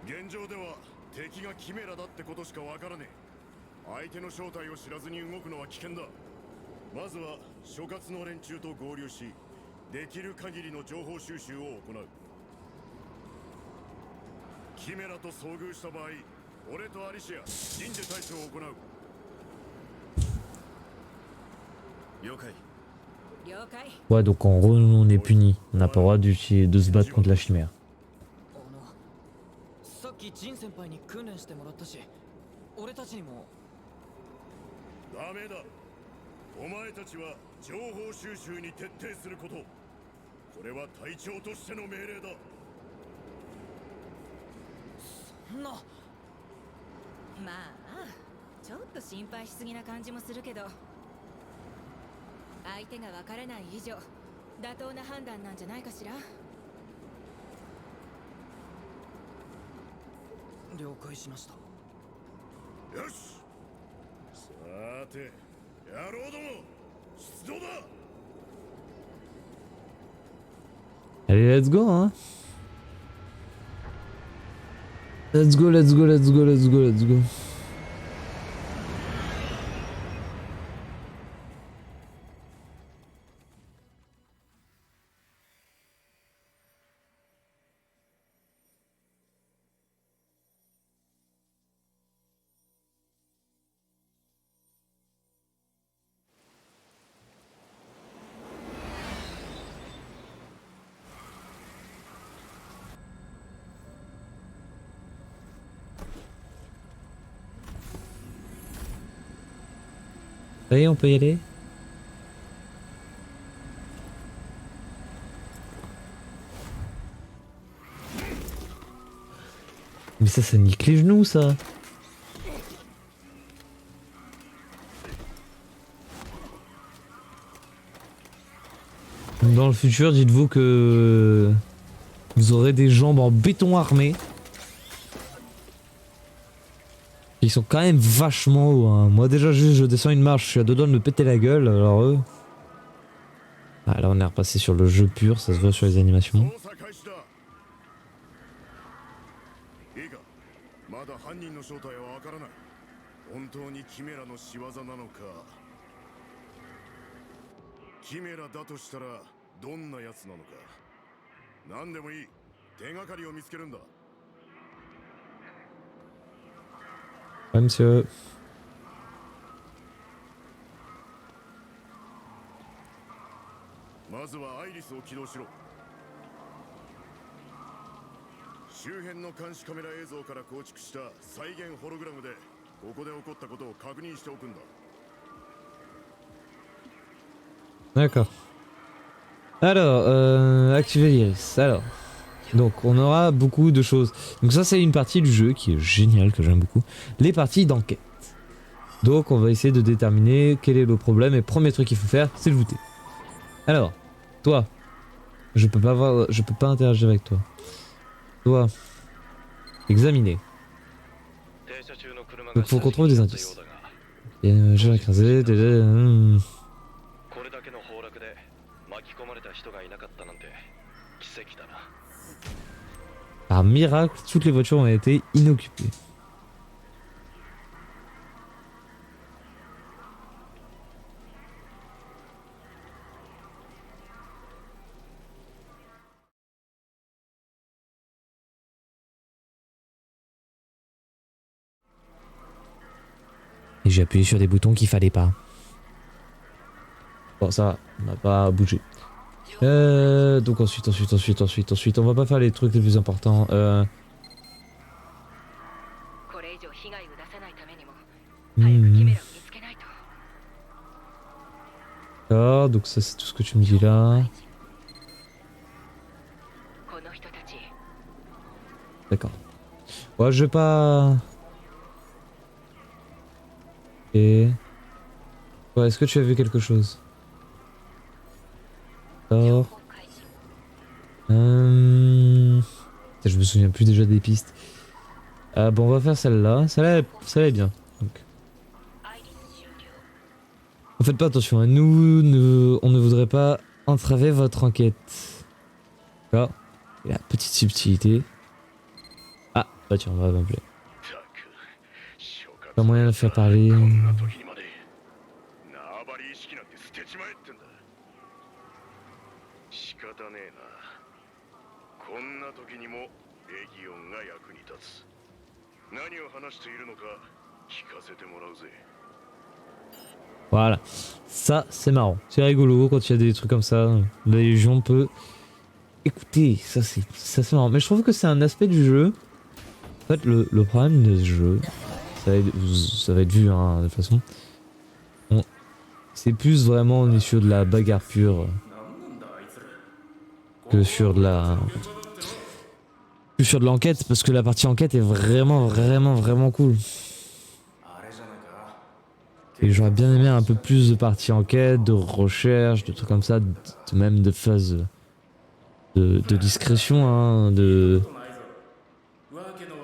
現状では敵がキメラだってことしかわからねえ。相手の正体を知らずに動くのは危険だ。まずは所轄の連中と合流し、できる限りの情報収集を行う。キメラと遭遇した場合、俺とアリシア、人事対処を行う。了解。 Ouais, donc en gros, nous, on est punis. On n'a pas le droit de se battre contre la chimère. さっきジン先輩に訓練してもらったし、俺たちにも。ダメだ。お前たちは情報収集に徹底すること。これは隊長としての命令だ。そんな。まあちょっと心配しすぎな感じもするけど、相手が分からない以上妥当な判断なんじゃないかしら。了解しました。よし。さて、野郎ども、出動だ。 Allez, let's go, hein. Let's go. Ça y est, on peut y aller. Mais ça nique les genoux, ça. Dans le futur, dites-vous que vous aurez des jambes en béton armé. Ils sont quand même vachement hauts, hein. Moi déjà juste je descends une marche, je suis à 2 doigts de me péter la gueule, alors eux... Ah là on est repassé sur le jeu pur, ça se voit sur les animations. Ouais monsieur. D'accord. Alors, activer l'iris. Alors, donc on aura beaucoup de choses. Donc ça c'est une partie du jeu qui est géniale, que j'aime beaucoup. Les parties d'enquête. Donc on va essayer de déterminer quel est le problème. Et premier truc qu'il faut faire, c'est le voûter. Alors, toi, je peux pas interagir avec toi. Toi, examiner. Donc faut qu'on trouve des indices. J'ai écrasé. Par miracle, toutes les voitures ont été inoccupées. Et j'ai appuyé sur des boutons qu'il fallait pas. Bon ça va, on n'a pas bougé. Donc ensuite, on va pas faire les trucs les plus importants. D'accord, donc ça c'est tout ce que tu me dis là. D'accord. Ouais, je vais pas... Et... Ouais, est-ce que tu as vu quelque chose? Alors... Putain, je me souviens plus déjà des pistes. Bon, on va faire celle-là. Celle-là est bien. Donc. En faites pas attention, hein. On ne voudrait pas entraver votre enquête. D'accord. Et la petite subtilité. Ah, bah tiens, on va m'appeler. Pas moyen de le faire parler. こんな時にもレギオンが役に立つ。何を話しているのか聞かせてもらうぜ。 Voilà. Ça, c'est marrant. C'est rigolo quand il y a des trucs comme ça. La Légion peut écouter. Ça, c'est marrant. Mais je trouve que c'est un aspect du jeu. En fait, le problème de ce jeu, ça va être vu hein, de toute façon. C'est plus vraiment on est sur de la bagarre pure que sur de la... Plus sur de l'enquête, parce que la partie enquête est vraiment cool. Et j'aurais bien aimé un peu plus de partie enquête, de recherche, de trucs comme ça, même de phase de discrétion, hein,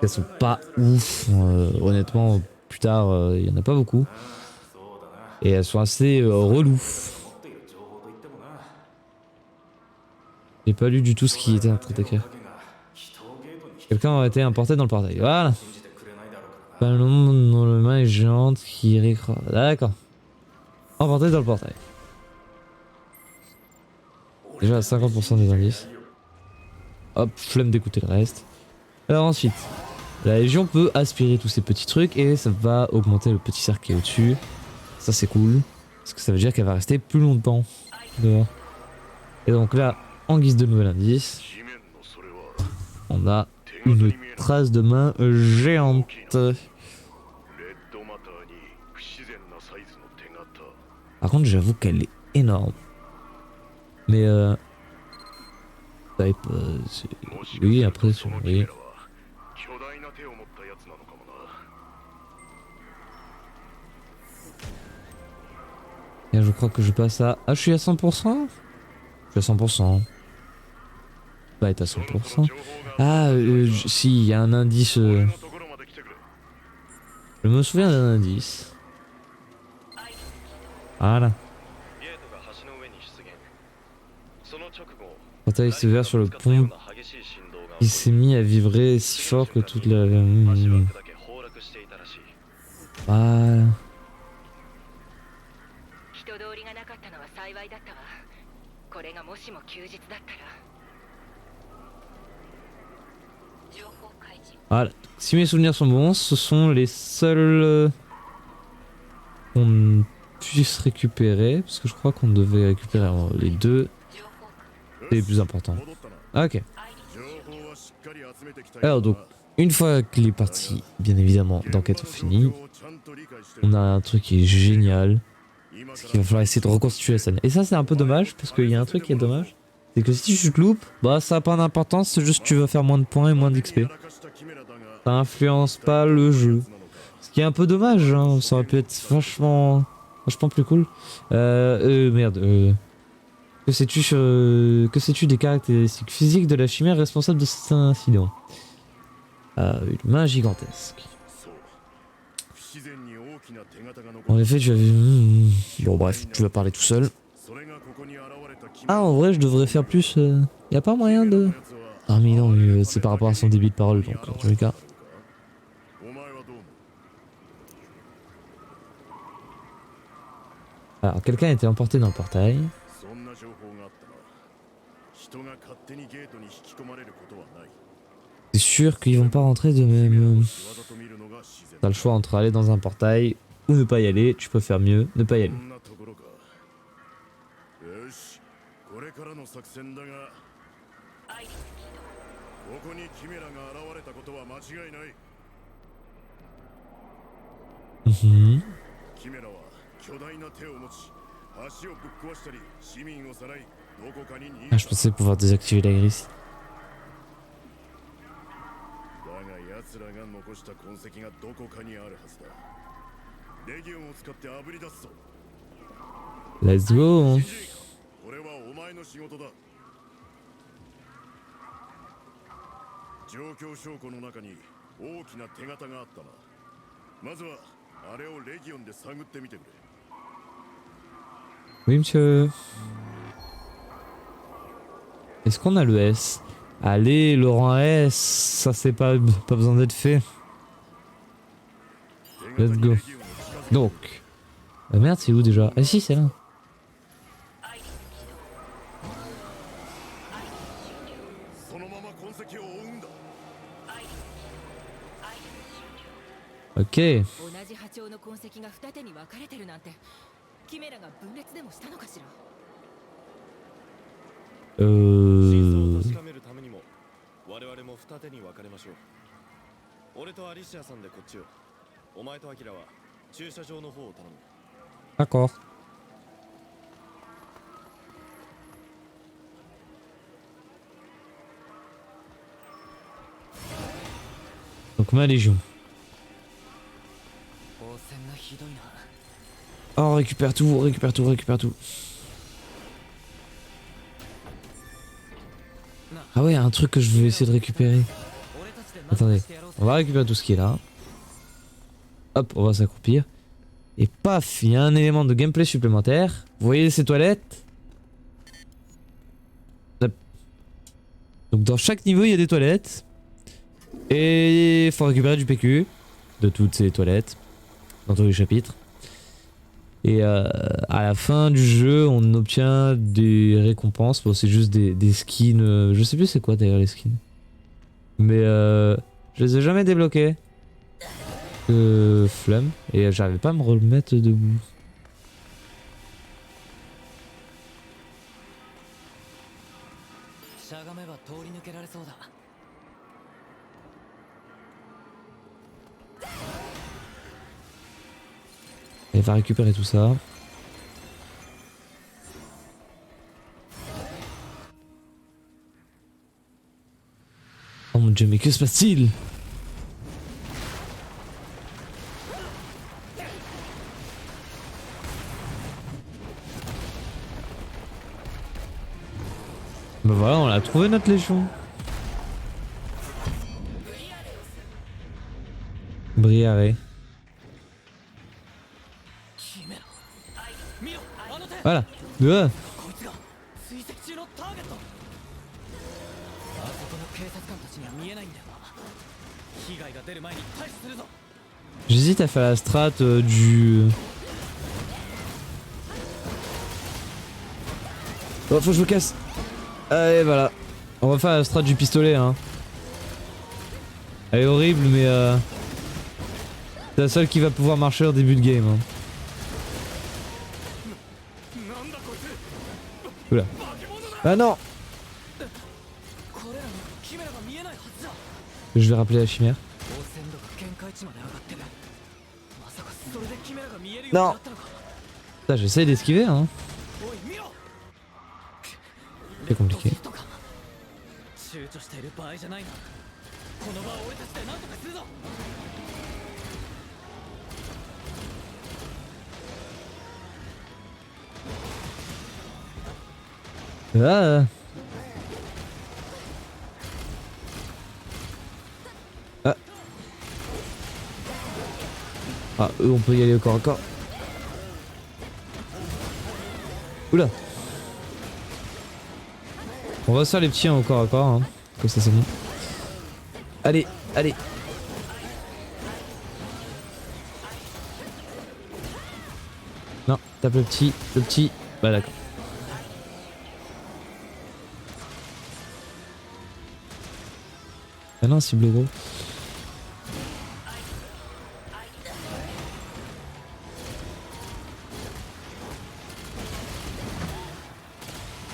Elles sont pas ouf, honnêtement, plus tard, il y en a pas beaucoup. Et elles sont assez reloues. J'ai pas lu du tout ce qui était en train d'écrire. Quelqu'un aurait été importé dans le portail. Voilà. Pas le nom dans le main est géante qui récra... D'accord. Emporté dans le portail. Déjà à 50% des indices. Hop, flemme d'écouter le reste. Alors ensuite, la Légion peut aspirer tous ces petits trucs et ça va augmenter le petit cercle qui est au-dessus. Ça c'est cool. Parce que ça veut dire qu'elle va rester plus longtemps dehors. Et donc là, en guise de nouvel indice, on a une trace de main géante. Par contre, j'avoue qu'elle est énorme. Mais oui, après, oui. Et je crois que je passe à... Ah, je suis à 100%? Je suis à 100%. Bah, être à 100%. Ah, si, il y a un indice... Je me souviens d'un indice. Voilà. Quand il s'est ouvert sur le pont, il s'est mis à vibrer si fort que toute la... Voilà. Voilà. Si mes souvenirs sont bons, ce sont les seuls qu'on puisse récupérer, parce que je crois qu'on devait récupérer les deux. C'est les plus importants. Ok. Alors donc, une fois que les parties, bien évidemment, d'enquête sont finies, on a un truc qui est génial. C'est qu'il va falloir essayer de reconstituer la scène. Et ça c'est un peu dommage, parce qu'il y a un truc qui est dommage. C'est que si tu te loupes, bah ça n'a pas d'importance, c'est juste que tu vas faire moins de points et moins d'XP. Ça influence pas le jeu. Ce qui est un peu dommage, hein. Ça aurait pu être vachement plus cool. Merde. Que sais-tu des caractéristiques physiques de la chimère responsable de cet incident? Une main gigantesque. En effet, tu as vu... Bon bref, tu vas parler tout seul. Ah, en vrai, je devrais faire plus... Y a pas moyen de... Ah mais non, c'est par rapport à son débit de parole, donc en tous les cas. Alors, quelqu'un a été emporté dans le portail. C'est sûr qu'ils vont pas rentrer de même... T'as le choix entre aller dans un portail ou ne pas y aller. Tu peux faire mieux, ne pas y aller. Ah, je pensais pouvoir désactiver la grille. 奴らが残した痕跡がどこかにあるはずだ。レギオンを使って炙り出すぞ。 Let's go. これはお前の仕事だ。状況証拠の中に大きな手形があったな。まずはあれをレギオンで探ってみてくれ。 Oui, monsieur. Est-ce qu'on a le S? Allez, Laurent S, ça c'est pas besoin d'être fait. Let's go. Donc. Ah merde, c'est où déjà? Ah si, c'est là. Ok. 同じ波長の痕跡が二手に分かれてるなんてキメラが分裂でもしたのかしら。真相を確かめるためにも我々も二手に分かれましょう。俺とアリシアさんでこっちを。お前とアキラは駐車場の方を頼む。 D'accord. Donc ma légion. Oh, récupère tout, récupère tout, récupère tout. Ah ouais, un truc que je veux essayer de récupérer. Attendez, on va récupérer tout ce qui est là. Hop, on va s'accroupir. Et paf, il y a un élément de gameplay supplémentaire. Vous voyez ces toilettes? Hop. Donc dans chaque niveau, il y a des toilettes. Et il faut récupérer du PQ de toutes ces toilettes. Dans tous les chapitres. Et à la fin du jeu, on obtient des récompenses. Bon, c'est juste des skins. Je sais plus c'est quoi d'ailleurs les skins. Mais je les ai jamais débloqués. Flemme. Et j'arrivais pas à me remettre debout. Elle va récupérer tout ça. Oh mon dieu, mais que se passe-t-il? Bah voilà, on l'a trouvé notre légion. Briaré. Voilà. Ouais. J'hésite à faire la strat du... Oh, faut que je me casse. Allez, voilà. On va faire la strat du pistolet, hein. Elle est horrible, mais c'est la seule qui va pouvoir marcher au début de game, hein. Oula. Ah non! Je vais rappeler la chimère. Non! Putain, j'essaie d'esquiver, hein. C'est compliqué. Ah. Ah. Ah, eux on peut y aller au corps à corps. Oula. On va se faire les petits au corps à corps, hein. Comme ça c'est bon. Allez, allez. Non, tape le petit, le petit. Bah d'accord. Ah non, cible gros.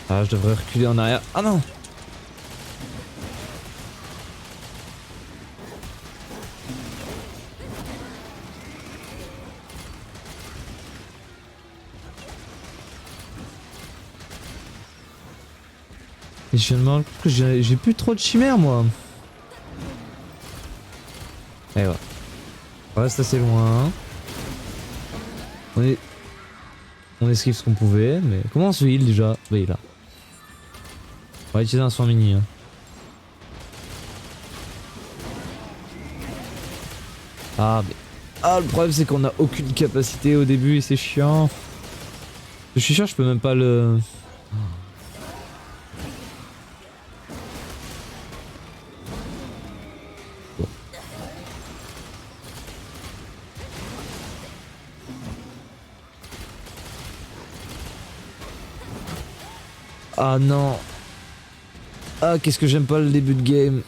Ah, je devrais reculer en arrière. Ah non! Et je me rends compte que j'ai plus trop de chimères moi. Et voilà. On reste assez loin. On esquive ce qu'on pouvait, mais... Comment on se heal déjà? Bah il est là. On va utiliser un soin mini. Hein. Ah mais... Ah le problème c'est qu'on a aucune capacité au début et c'est chiant. Je suis sûr je peux même pas le... Ah non. Ah qu'est-ce que j'aime pas le début de game.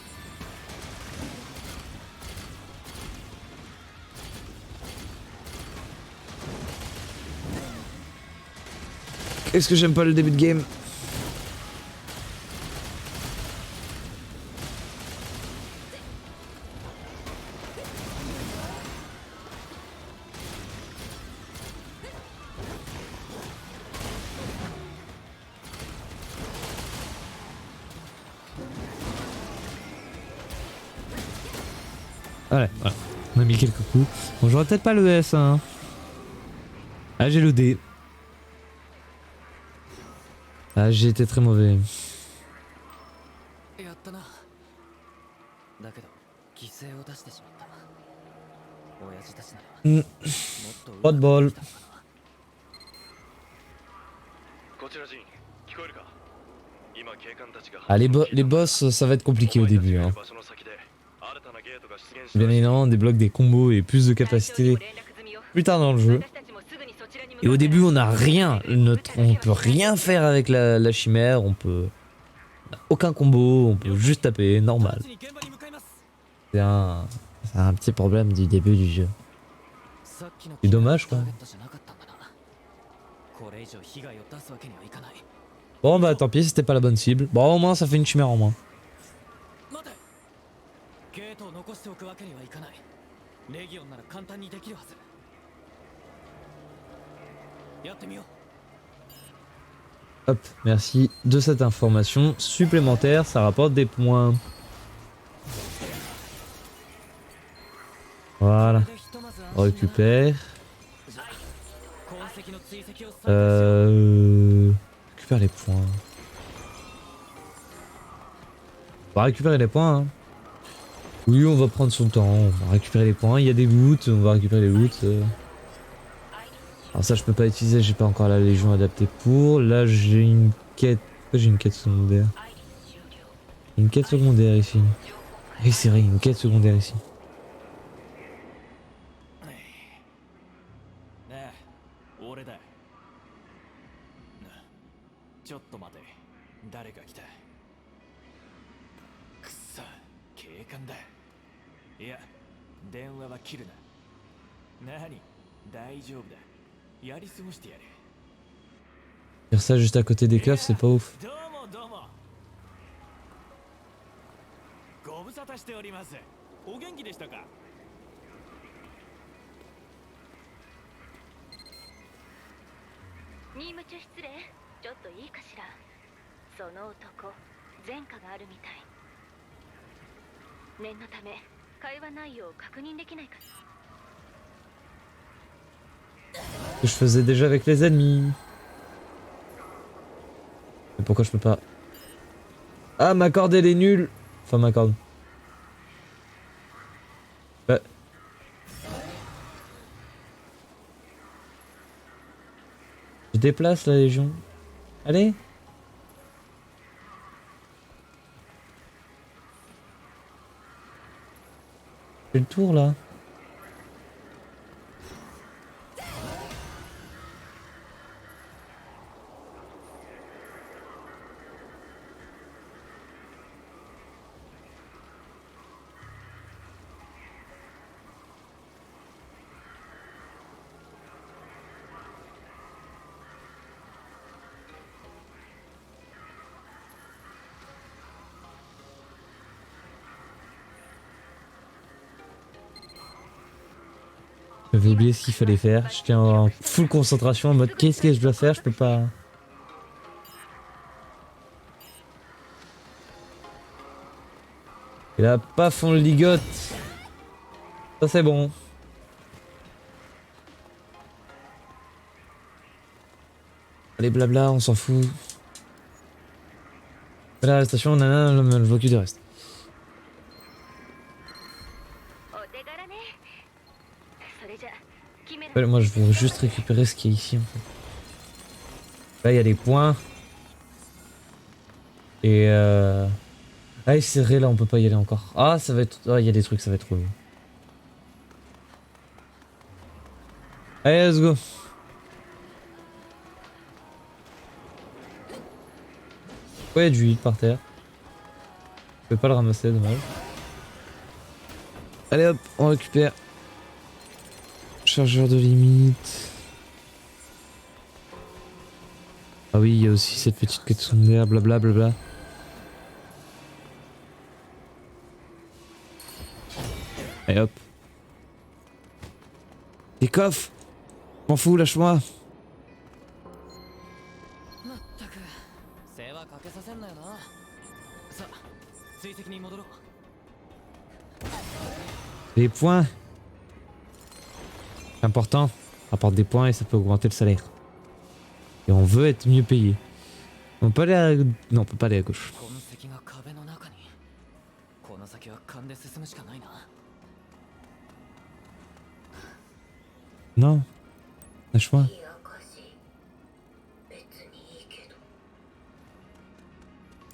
Qu'est-ce que j'aime pas le début de game. Ouais, voilà. On a mis quelques coups. Bon, j'aurais peut-être pas le S, hein. Ah, j'ai le D. Ah, j'ai été très mauvais. やったな。だけど犠牲を出してしまった。親父たちならもっと Pas de bol. こちら陣聞こえるか。今警官たちが Ah, les boss, ça va être compliqué au début. Hein. 場所の先で新たなゲートが出現し Bien évidemment, on débloque des combos et plus de capacité plus tard dans le jeu. Et au début, on n'a rien. On peut rien faire avec la chimère. On peut... on a aucun combo. On peut juste taper, normal. C'est un petit problème du début du jeu. C'est dommage, quoi. Bon, bah tant pis, c'était pas la bonne cible. Bon, au moins, ça fait une chimère en moins. ゲートを残しておくわけにはいかない。レギオンなら簡単にできるはず。やってみよう。 Hop, merci de cette information supplémentaire, ça rapporte des points. Voilà, on récupère. Récupère les points. On va récupérer les points. Hein. Oui, on va prendre son temps, on va récupérer les points. Il y a des loots, on va récupérer les loots. Alors ça je peux pas utiliser, j'ai pas encore la légion adaptée pour. Là j'ai une quête. Pourquoi j'ai une quête secondaire? Une quête secondaire ici. Oui c'est vrai, une quête secondaire ici. ちょっと待て。誰が来た。くっそ、警官だ。いや、電話は切るな。何？大丈夫だ。やり過ごしてやる。 Faire ça juste à côté des keufs, c'est pas ouf. どうもどうも。ご無沙汰しております。お元気でしたか。任務中失礼。ちょっといいかしら。その男、前科があるみたい。念のため会話内容を確認できないか。 Que je faisais déjà avec les ennemis. Mais pourquoi je peux pas? Ah, ma corde elle est nulle. Enfin ma corde. Ouais. Je déplace la légion. Allez. J'ai le tour là. J'avais oublié ce qu'il fallait faire, j'étais en full concentration en mode qu'est-ce que je dois faire, je peux pas... Et là, paf, on le ligote. Ça c'est bon. Allez blabla, on s'en fout. Là la station, nanana, je m'occupe du reste. Ouais, moi je veux juste récupérer ce qui est ici en fait. Là il y a des points. Et ah c'est vrai, là on peut pas y aller encore. Ah ça va être... Ah il y a des trucs, ça va être trop long. Allez let's go. Ouais, il y a du huile par terre. Je peux pas le ramasser, dommage. Allez hop, on récupère. Chargeur de limite. Ah oui, il y a aussi cette petite quête secondaire, blablabla. Allez hop. Des coffres. M'en fous, lâche-moi. Des points. C'est important. Ça apporte des points et ça peut augmenter le salaire. Et on veut être mieux payé. On peut aller à... Non, on peut pas aller à gauche. Non. Lâche-moi.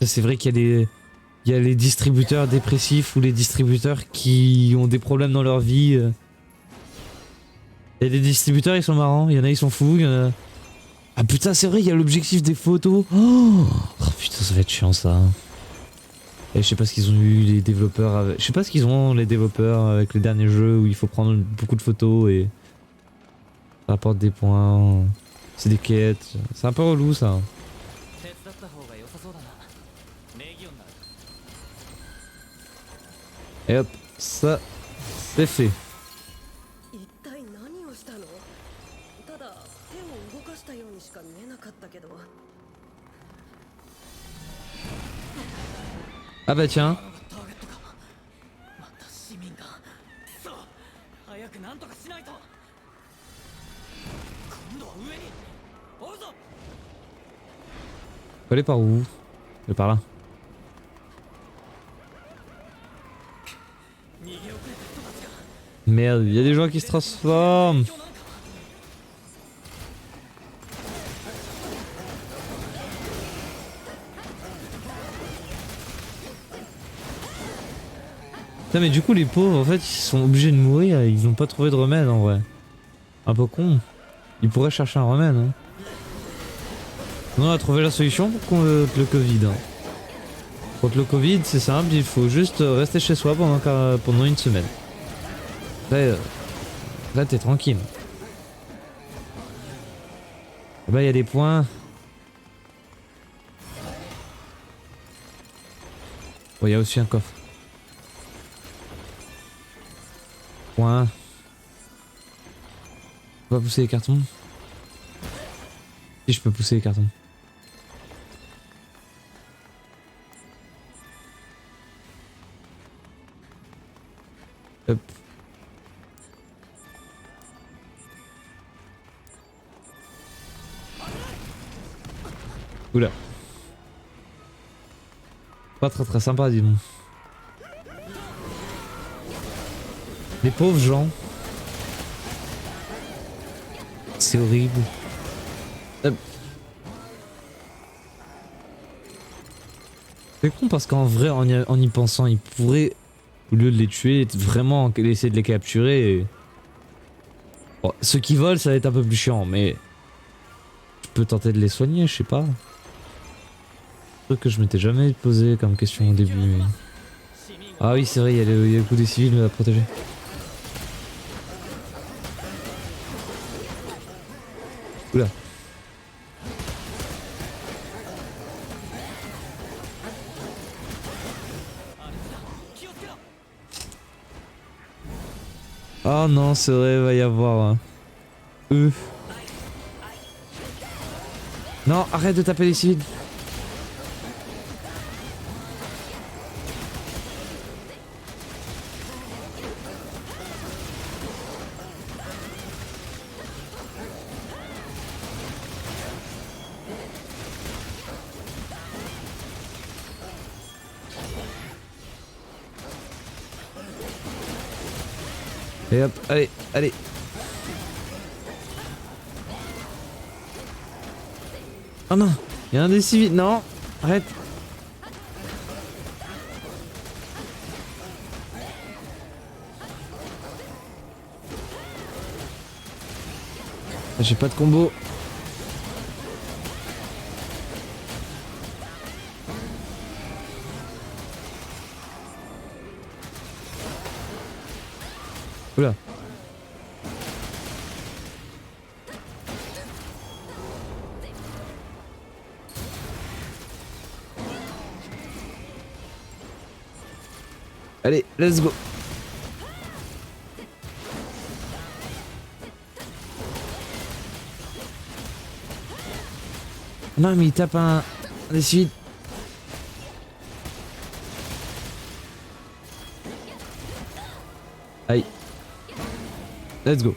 C'est vrai qu'il y a des... Il y a les distributeurs dépressifs ou les distributeurs qui ont des problèmes dans leur vie. Il y a des distributeurs, ils sont marrants. Il y en a, ils sont fous. Il y en a... Ah putain, c'est vrai, il y a l'objectif des photos. Oh putain, ça va être chiant ça. Et je sais pas ce qu'ils ont eu les développeurs avec... Je sais pas ce qu'ils ont les développeurs avec les derniers jeux où il faut prendre beaucoup de photos et... Ça apporte des points. C'est des quêtes. C'est un peu relou ça. Et hop, ça, c'est fait. Ah bah tiens. Faut aller par où? Et par là. Merde, il y a des gens qui se transforment. Putain mais du coup les pauvres en fait ils sont obligés de mourir, ils n'ont pas trouvé de remède en vrai. Un peu con. Ils pourraient chercher un remède hein. On a trouvé la solution contre le Covid. Hein. Contre le Covid c'est simple, il faut juste rester chez soi pendant une semaine. Après, là t'es tranquille. Et bah il y a des points. Oh il y a aussi un coffre. Point. Je peux pas pousser les cartons. Si je peux pousser les cartons. Hop. Oula. Pas très sympa dis donc. Les pauvres gens. C'est horrible. Hop. C'est con parce qu'en vrai en y pensant ils pourraient au lieu de les tuer vraiment essayer de les capturer et... Bon, ceux qui volent ça va être un peu plus chiant mais... Je peux tenter de les soigner, je sais pas. Truc que je m'étais jamais posé comme question au début. Mais... Ah oui c'est vrai, il y a le coup des civils à protéger. Oula. Oh non c'est vrai, il va y avoir eux. Non, arrête de taper les civils. Et hop, allez, allez. Oh non, il y a un des civils. Non, arrête. J'ai pas de combo. Oula. Allez, let's go. Non mais il tape un des suites. Aïe. Let's go.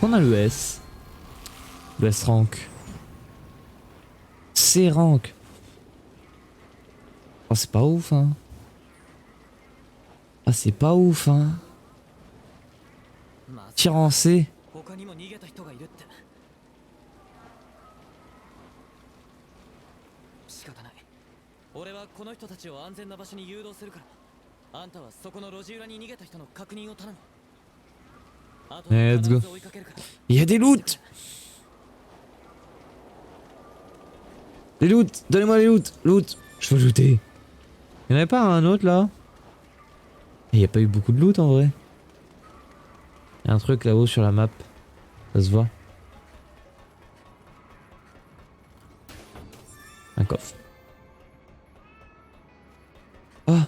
On a le S. Le S rank. C rank. Oh c'est pas ouf hein. Ah c'est pas ouf hein. Tir en C. 他にも逃げた人がいるって。仕方ない。俺はこの人たちを安全な場所に誘導するから。あんたはそこの路地裏に逃げた人の確認を頼む。あとは必ず追いかけるから。Il y a des loots. Des loots. Donnez-moi les loots. Loot. Je veux looter. Y'en avait pas un autre là? Il y a pas eu beaucoup de loot en vrai. Il y a un truc là-haut sur la map. Ça se voit. Un coffre. Ah.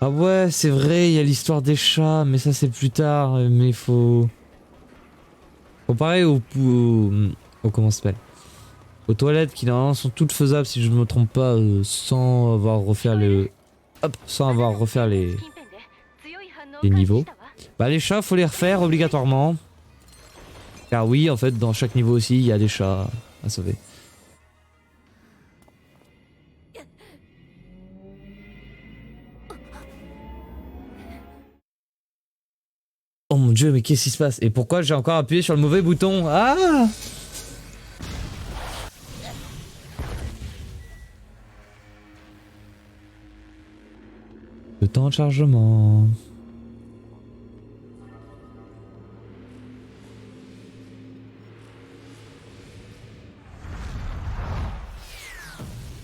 Ah ouais, c'est vrai, il y a l'histoire des chats, mais ça c'est plus tard, mais il faut... Comparé au comment ça s'appelle? Aux toilettes qui normalement sont toutes faisables si je ne me trompe pas, sans avoir refaire le... Hop, sans avoir refaire les niveaux. Bah les chats faut les refaire obligatoirement. Car oui, en fait dans chaque niveau aussi il y a des chats à sauver. Oh mon dieu, mais qu'est-ce qui se passe? Et pourquoi j'ai encore appuyé sur le mauvais bouton? Ah! Le temps de chargement.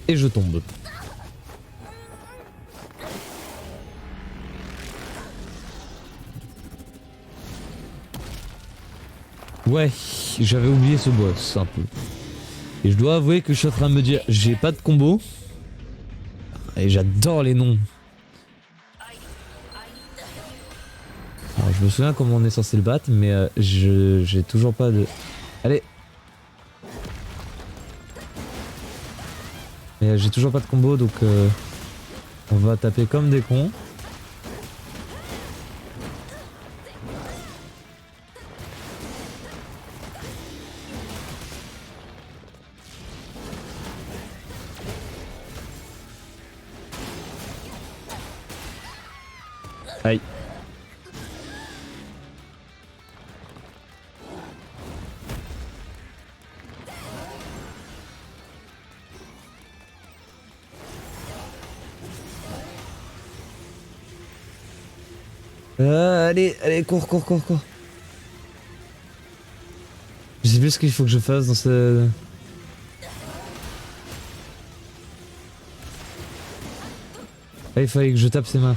Et je tombe. Ouais, j'avais oublié ce boss un peu. Et je dois avouer que je suis en train de me dire, j'ai pas de combo. Et j'adore les noms. Alors je me souviens comment on est censé le battre, mais j'ai toujours pas de... Allez. Mais j'ai toujours pas de combo, donc on va taper comme des cons. Aïe. Allez, allez, cours, cours, cours, cours. Je sais plus ce qu'il faut que je fasse dans ce... Ah, il fallait que je tape ses mains.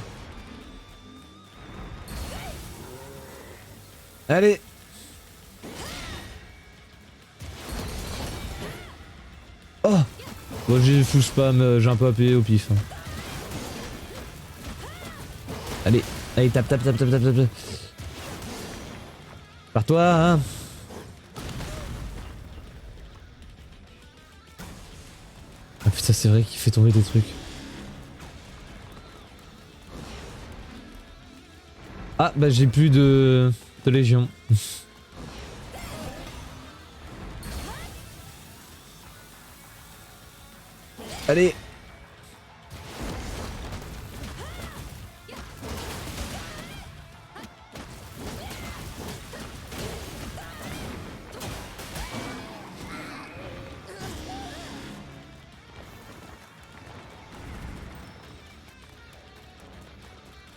Allez. Oh. Bon, j'ai full spam, j'ai un peu appuyé au pif. Allez, allez, tape, tape, tape, tape, tape, tape. Par toi, hein. Ah putain, c'est vrai qu'il fait tomber des trucs. Ah bah j'ai plus de légion. Allez.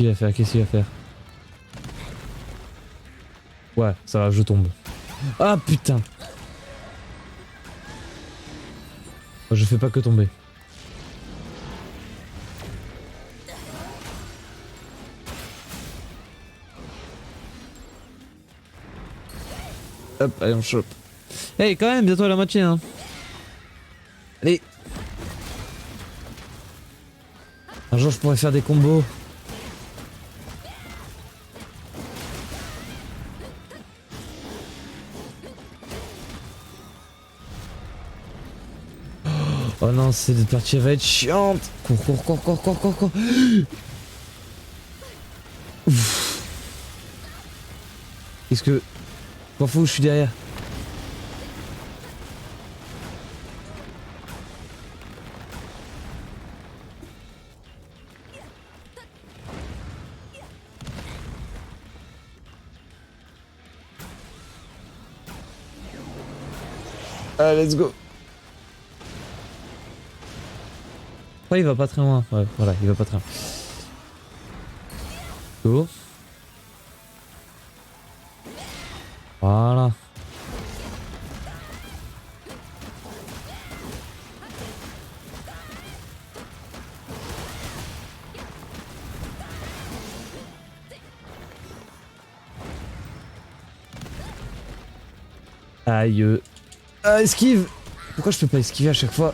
qu'il va faire? Qu'est-ce qu'il va faire? Ouais, ça va, je tombe. Ah putain! Oh, je fais pas que tomber. Hop, allez on chope. Hey, quand même, bientôt à la moitié hein. Allez. Un jour je pourrais faire des combos. Oh non, cette partie va être chiante. Cours, cours, cours, cours, cours, cours, cours. Ouf. Qu'est-ce que... M'en fous, je suis derrière. Ah, let's go. Ouais, il va pas très loin. Ouais, voilà, il va pas très loin. Go. Voilà. Aïe. Ah, esquive. Pourquoi je peux pas esquiver à chaque fois?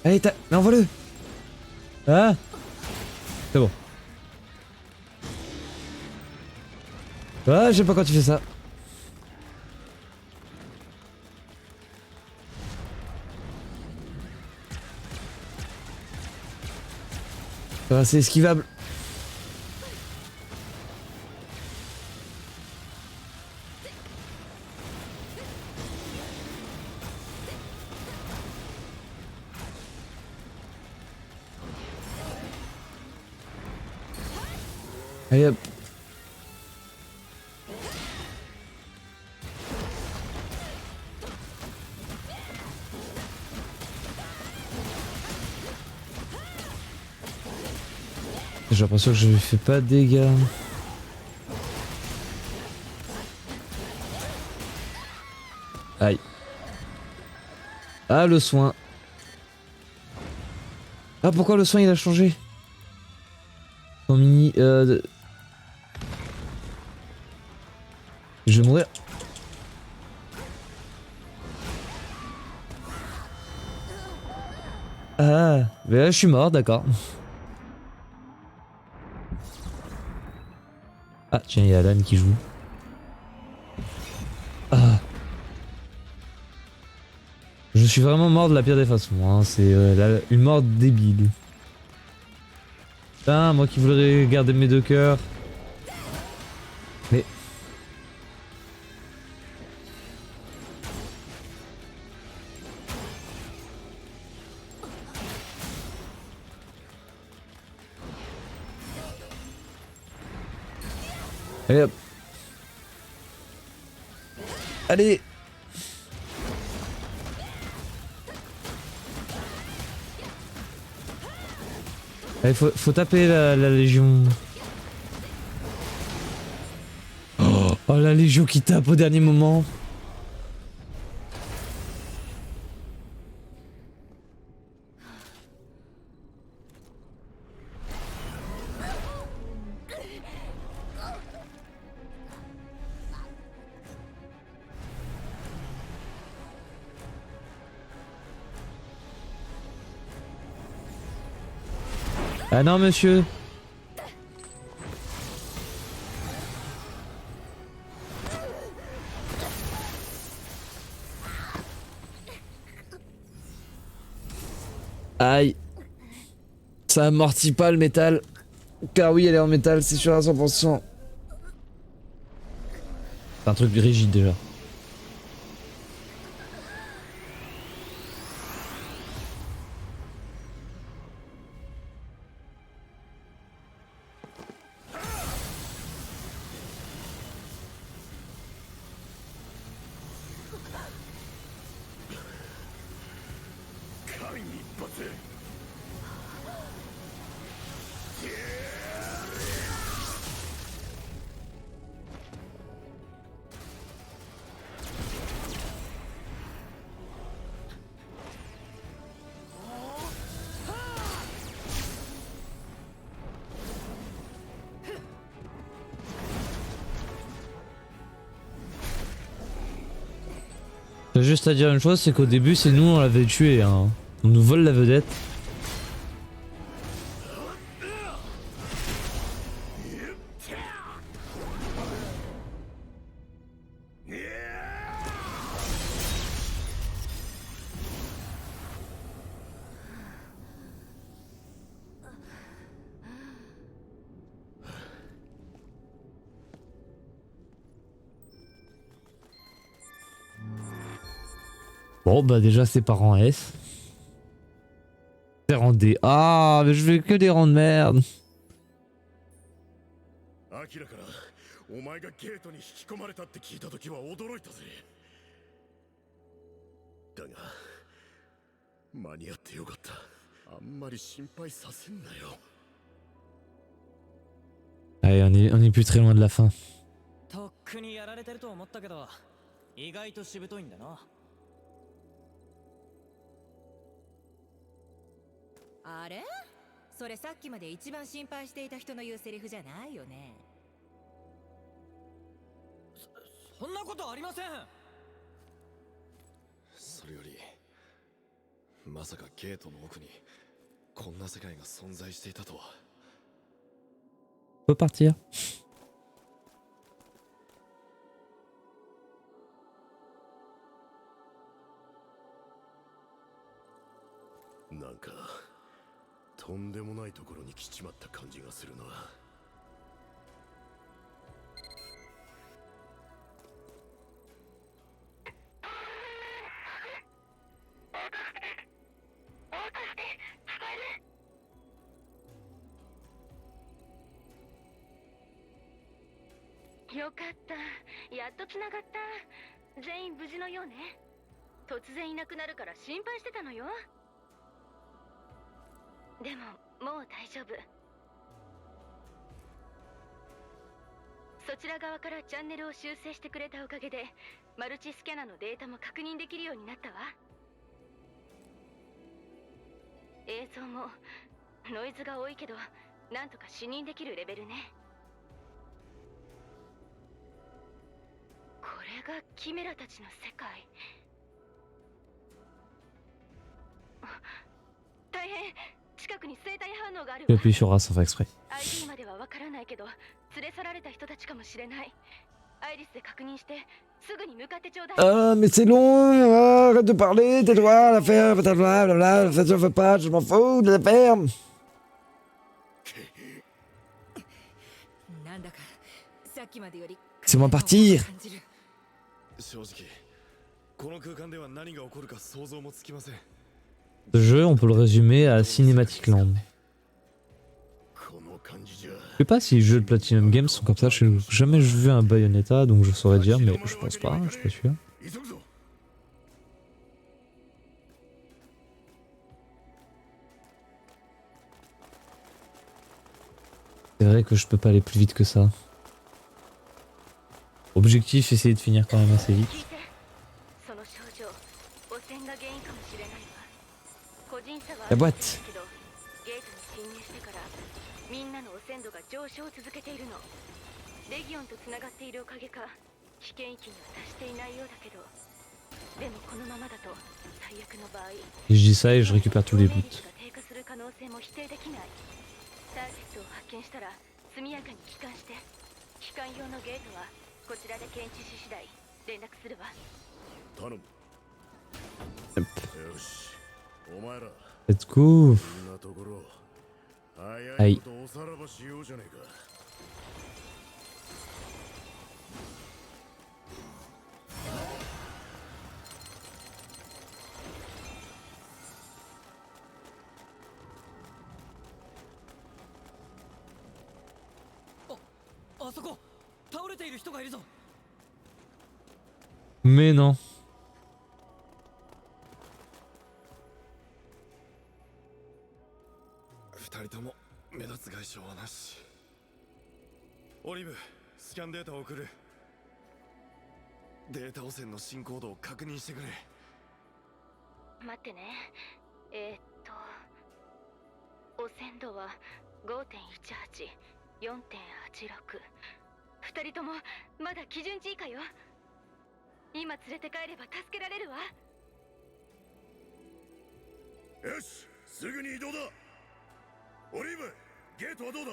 Allez, mais envoie-le. Ah. C'est bon. Ah, je sais pas quand tu fais ça. Ah, c'est esquivable. Allez hop. J'ai l'impression que je lui fais pas de dégâts. Aïe. Ah, le soin. Ah, pourquoi le soin il a changé? Son mini... Je vais mourir. Ah, mais là je suis mort, d'accord. Ah, tiens, il y a Alan qui joue. Ah. Je suis vraiment mort de la pire des façons, hein. C'est une mort débile. Putain, moi qui voudrais garder mes deux cœurs. Mais... Allez hop. Allez. Allez, faut taper la légion. Oh, la légion qui tape au dernier moment. Ah non monsieur. Aïe. Ça amortit pas le métal. Car oui, elle est en métal, c'est sûr à 100%. C'est un truc rigide déjà. J'ai juste à dire une chose, c'est qu'au début c'est nous on l'avait tué, hein. On nous vole la vedette. Bon bah déjà c'est pas rang S. C'est rang D. Ah mais je fais que des rangs de merde. アキラからお前がゲートに引き込まれたって聞いた時は驚いたぜ。だが間に合ってよかった。あんまり心配させんなよ。 Allez, on est plus très loin de la fin. とっくにやられてると思ったけど、意外としぶといんだな。あれ？それさっきまで一番心配していた人の言うセリフじゃないよね。そんなことありません。それよりまさかゲートの奥にこんな世界が存在していたとは。On peut partir. なんかとんでもないところに来ちまった感じがするな。よかった。やっと繋がった。全員無事のようね。突然いなくなるから心配してたのよ。でももう大丈夫。そちら側からチャンネルを修正してくれたおかげでマルチスキャナのデータも確認できるようになったわ。映像もノイズが多いけどなんとか視認できるレベルね。これがキメラたちの世界。大変。近くに生体反応があるわ。 J'appuie sur A sans faire exprès. ID まではわからないけど連れ去られた人たちかもしれない。アイリスで確認してすぐに向かってちょうだい。Ah mais c'est long, arrête de parler, tais-toi, la faire, blablabla, la fête je fais pas, je m'en fous de la faire. なんだかさっきまでより Laissez-moi partir. 感じる。正直この空間では何が起こるか想像もつきません。 Ce jeu, on peut le résumer à Cinematic Land. Je sais pas si les jeux de Platinum Games sont comme ça, j'ai jamais vu un Bayonetta donc je saurais dire, mais je pense pas, je suis pas sûr. C'est vrai que je peux pas aller plus vite que ça. Objectif, essayer de finir quand même assez vite. La boîte. みんなの汚染度が上昇を続けているの。レギオンとつながっているおかげか危険域には達していないようだけど、でもこのままだと最悪の場合 Je dis ça et je récupère tous les bouts. 低下する可能性も否定できない。ターゲットを発見したら速やかに帰還して。帰還用のゲートはこちらで検知し次第連絡するわ。頼む。よし、お前ら。Let's go. こんなところ。ははいい。おさらばしようじゃねえか。あそこ倒れている人がいるぞ。 Mais non. 2人とも目立つ外傷はなし。オリブ、スキャンデータを送る。データ汚染の進行度を確認してくれ。待ってね。汚染度は 5.18、4.86。2人ともまだ基準値以下よ。今連れて帰れば助けられるわ。よし、すぐに移動だ。オリーブ、ゲートはどうだ？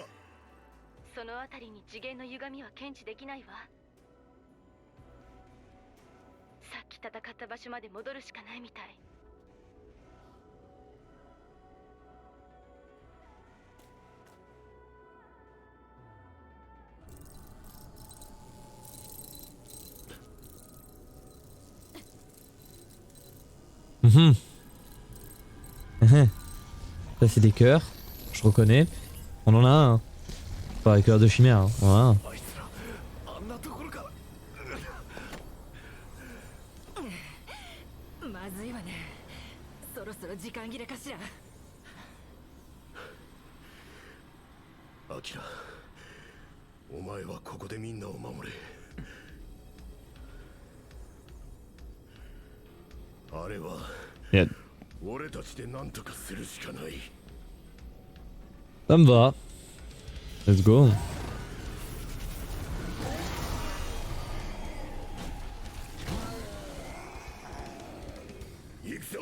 そのあたりに次元の歪みは検知できないわ。さっき戦った場所まで戻るしかないみたい。Mhm. Ça c'est des cœurs, je reconnais. On en a un. Pas des cœurs de chimère, hein. On en a un. あんなところか。まずいわね。そろそろ時間切れかしら。アキラ、お前はここでみんなを守れ。あれは Yeah. 俺たちで何とかするしかない。 Ça me va. Let's go. 行くぞ。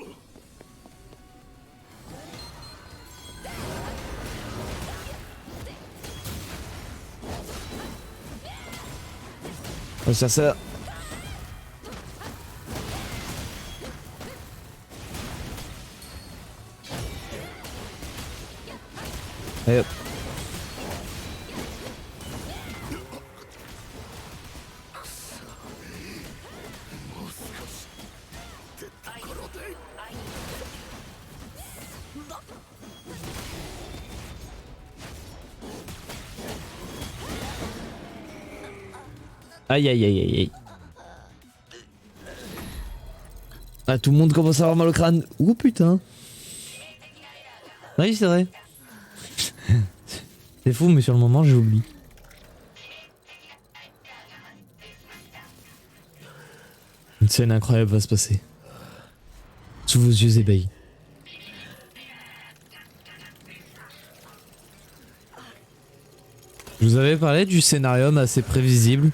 On va se faire ça. Allez hop. Aïe aïe aïe aïe aïe. Ah, tout le monde commence à avoir mal au crâne. Ouh putain. Oui, c'est vrai. C'est fou, mais sur le moment, j'ai oublié. Une scène incroyable va se passer. Sous vos yeux ébahis. Je vous avais parlé du scénarium assez prévisible.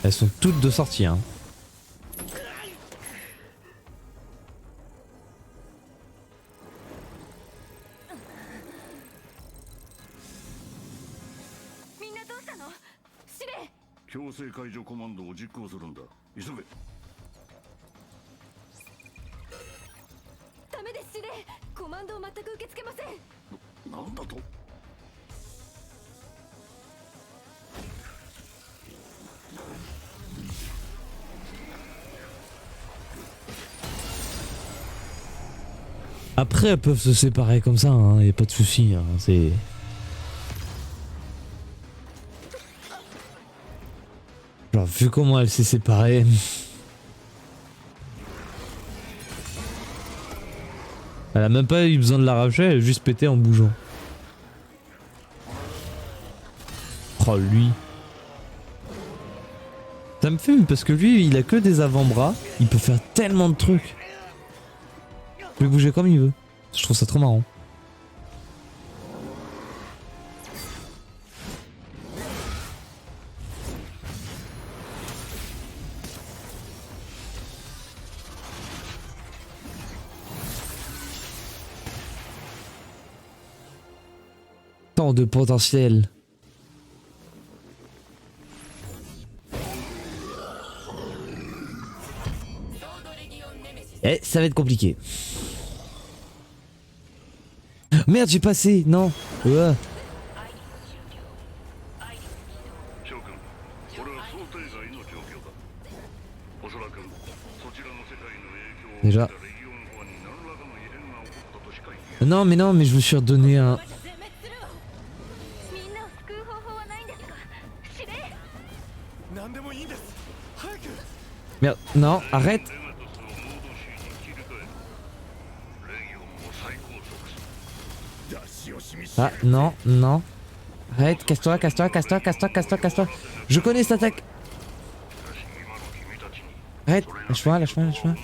Elles sont toutes de sortie, hein. Minna, どうしたの？司令。強制解除コマンドを実行するんだ。急げ。ダメです、司令。コマンドを全く受け付けません。なんだと？Après, elles peuvent se séparer comme ça, hein, y a pas de souci, hein, c'est... Genre, vu comment elle s'est séparée... Elle a même pas eu besoin de l'arracher, elle a juste pété en bougeant. Oh, lui... Ça me fume parce que lui, il a que des avant-bras, il peut faire tellement de trucs. Il peut bouger comme il veut. Je trouve ça trop marrant. Tant de potentiel. Eh, ça va être compliqué. Merde, j'ai passé, non. Ouais. 諸君、これは想定外の状況だ。おそらくそちらの世界の影響を受けたレギオンフォアに何らかの異変が起こったとしか言えない。 Non, mais je me suis redonné un... みんなを救う方法はないんですか？司令。何でもいいんです。早く。 Merde, non, arrête. デメトスをモード C に切り替える。レギオンを再拘束す Ah, non, non. Arrête, casse-toi, casse-toi, casse-toi, casse-toi, casse-toi, casse-toi. Je connais cette attaque. Arrête, lâche-moi, lâche-moi, lâche-moi.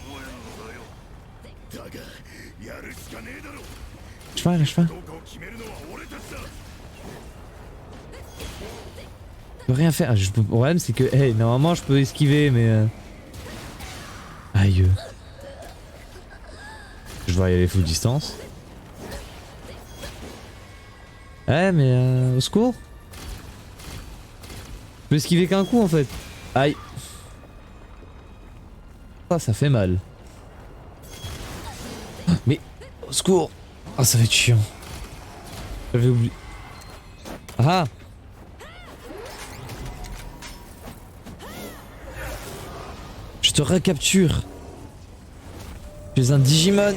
Lâche-moi, lâche-moi. Je peux rien faire. Le problème, c'est que, hey, normalement, je peux esquiver, mais. Aïe. Je dois y aller full distance. Ouais, mais au secours. Je peux esquiver qu'un coup en fait. Aïe. Ah, ça fait mal. Mais au secours. Ah, ça va être chiant. J'avais oublié. Ah. Je te recapture. Tu es un Digimon.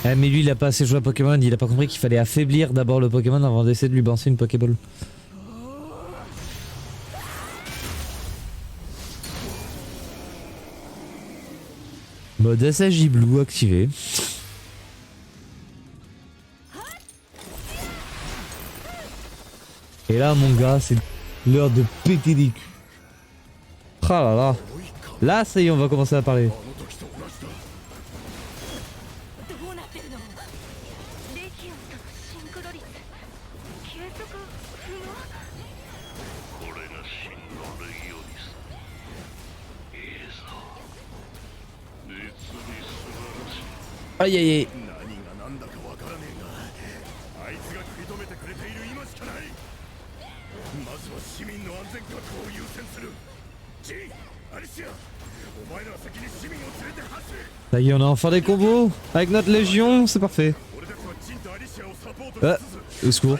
Eh mais lui il a pas assez joué à Pokémon, il a pas compris qu'il fallait affaiblir d'abord le Pokémon avant d'essayer de lui balancer une Pokéball. Mode Asagi Blue activé. Et là mon gars c'est l'heure de péter des culs. Ah là là. Là ça y est on va commencer à parler. Aïe aïe aïe. Ça y est, on a enfin des combos avec notre légion, c'est parfait. Au secours.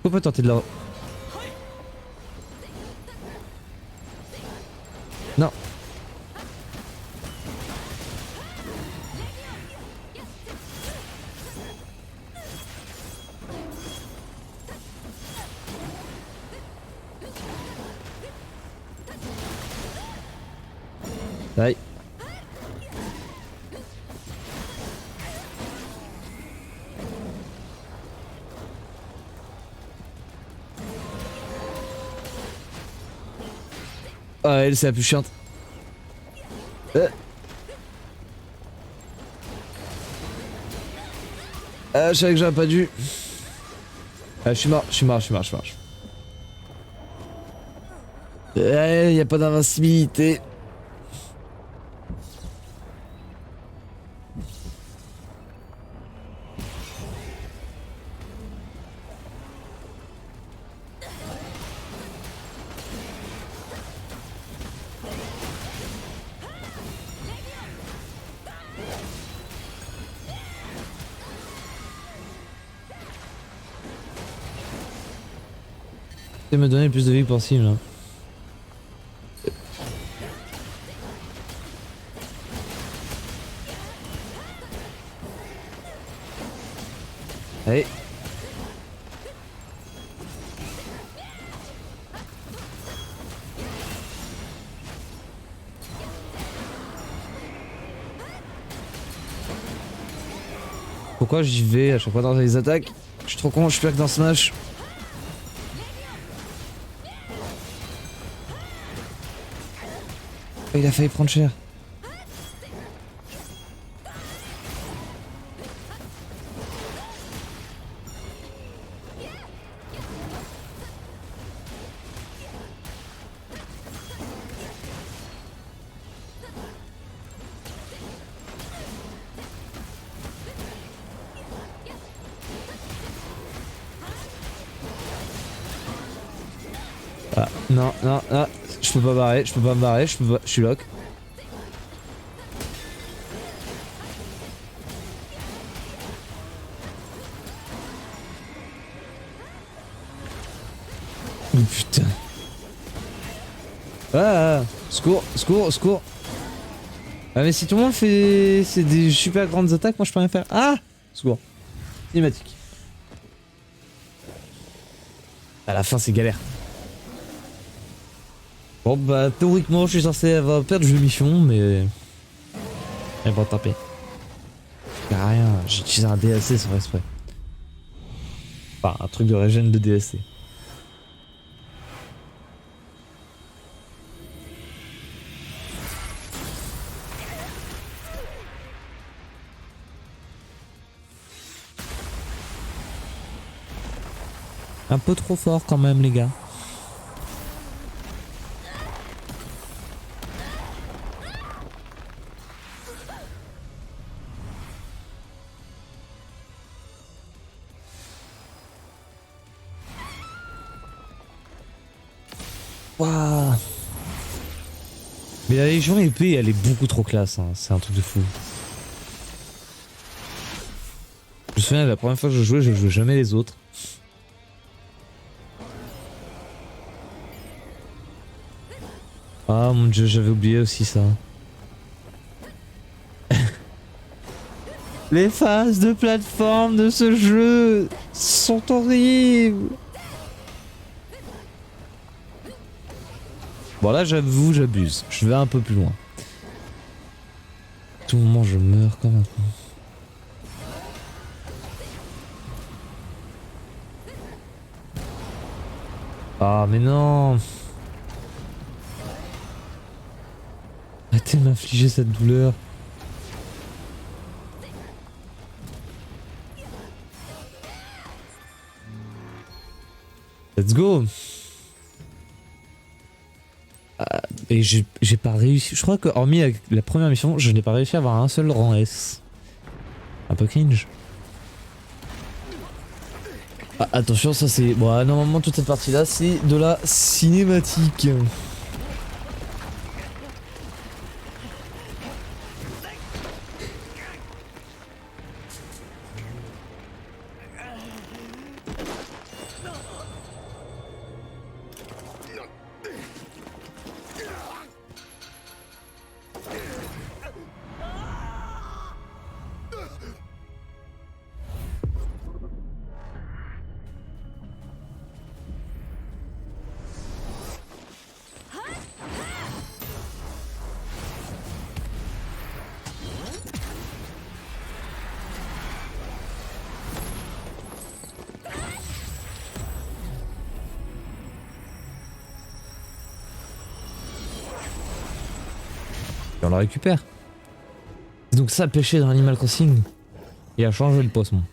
On peut tenter de la... Non. Aïe. Ah elle c'est la plus chiante. Je savais que j'aurais pas dû. Je suis mort, je suis mort, je suis mort, je suis mort. Y a pas d'invincibilité. Me donner le plus de vie possible. Hein. Allez. Pourquoi j'y vais à chaque fois dans les attaques? Je suis trop con, je suis pire que dans Smash. Il a failli prendre cher. Ah, non, non, non, je peux pas barrer, je peux pas me barrer, je peux pas, je suis lock. Oh putain. Ah, secours, secours, secours. Ah mais si tout le monde fait c'est des super grandes attaques, moi je peux rien faire. Ah, secours. Cinématique. À la fin c'est galère. Bon bah théoriquement je suis censé avoir perdu la mission mais... Eh bon tant pis. Y'a rien, j'ai utilisé un DLC sans exprès. Enfin un truc de régène de DLC. Un peu trop fort quand même les gars. Waouh. Mais la Légion épée elle est beaucoup trop classe, hein. C'est un truc de fou. Je me souviens la première fois que je jouais jamais les autres. Ah mon dieu, j'avais oublié aussi ça. Les phases de plateforme de ce jeu sont horribles. Bon là j'avoue, j'abuse. Je vais un peu plus loin. À tout moment je meurs comme un con. Ah mais non. Arrêtez de m'infliger cette douleur. Let's go. Et j'ai pas réussi. Je crois que hormis la première mission, je n'ai pas réussi à avoir un seul rang S. Un peu cringe. Ah, attention, ça c'est... Bon, normalement toute cette partie là c'est de la cinématique. Et on la récupère. C'est donc ça pêcher dans Animal Crossing. Et à changer le poisson.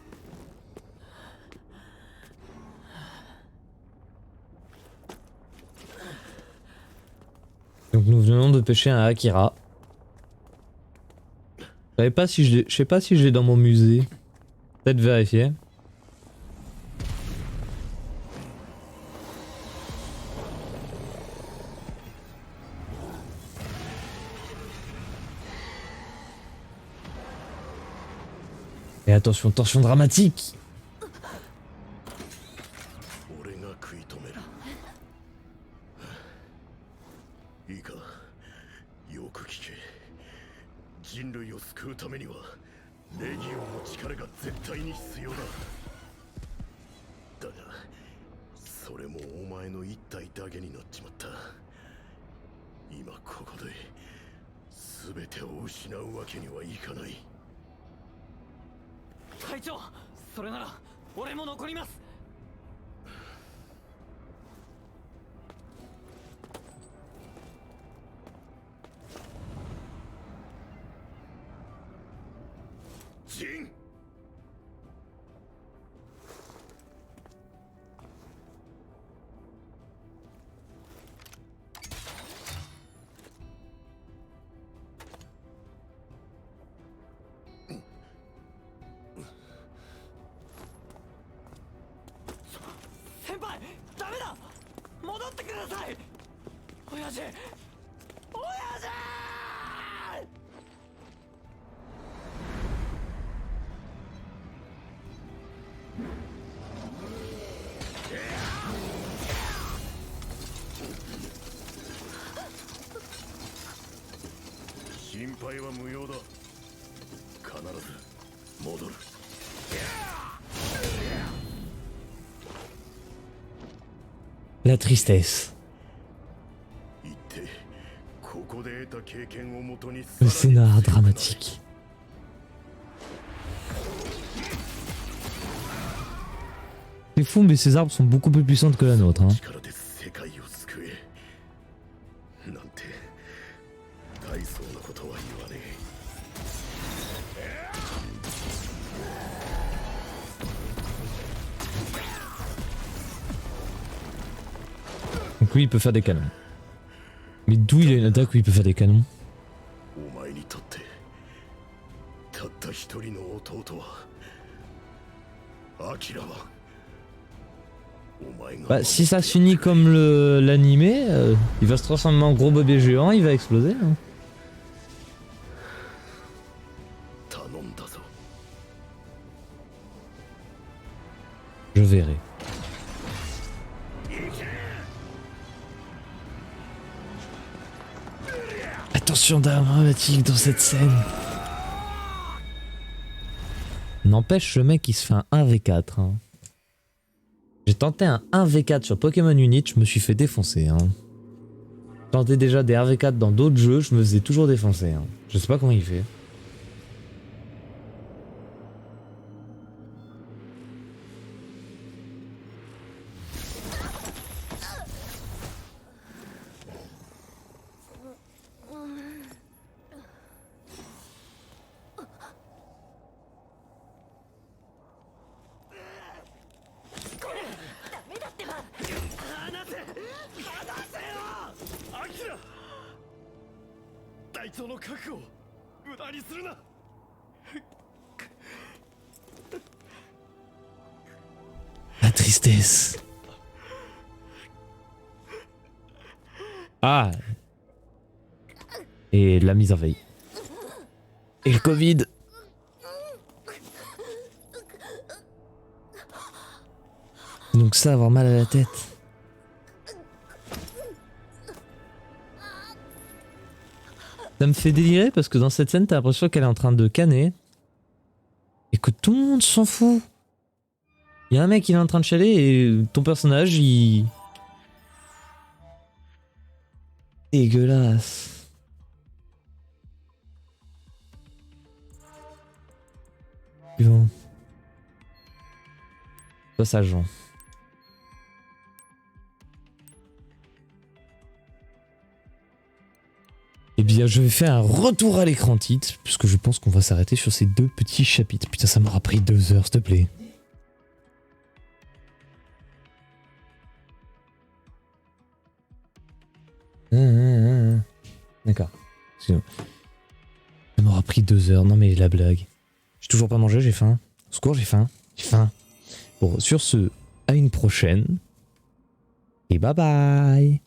Donc nous venons de pêcher un Akira. Je sais pas si je l'ai dans mon musée. Peut-être vérifier. Et attention, tension dramatique. 戻ってください親父親父心配は無用だ。必ず戻る。 La tristesse. 行ってここで得た経験をもとに Le scénar dramatique. C'est fou, mais ces arbres sont beaucoup plus puissantes que la nôtre. Hein. 力で世界を救えなんて大層なことは言わねえ。 Donc lui, il peut faire des canons. Mais d'où il a une attaque où il peut faire des canons? お前にとってたった一人の弟はアキラはお前が Bah, si ça se finit comme l'animé, il va se transformer en gros bébé géant, il va exploser. Hein. 頼んだぞ。 Je verrai. Attention dramatique dans cette scène. N'empêche, le mec il se fait un 1v4. Hein. J'ai tenté un 1v4 sur Pokémon Unit, je me suis fait défoncer. Hein. J'ai tenté déjà des 1v4 dans d'autres jeux, je me faisais toujours défoncer. Hein. Je sais pas comment il fait. La tristesse. Ah. Et la mise en veille. Et le Covid. Donc ça, avoir mal à la tête. Ça me fait délirer parce que dans cette scène, t'as l'impression qu'elle est en train de canner. Et que tout le monde s'en fout. Il y a un mec, il est en train de chialer et ton personnage, il... Dégueulasse. Suivant. Passage Jean. Eh bien, je vais faire un retour à l'écran titre, puisque je pense qu'on va s'arrêter sur ces deux petits chapitres. Putain, ça m'aura pris 2 heures, s'il te plaît. D'accord. Ça m'aura pris 2 heures. Non mais la blague. J'ai toujours pas mangé, j'ai faim. Au secours, j'ai faim. J'ai faim. Bon, sur ce, à une prochaine. Et bye bye.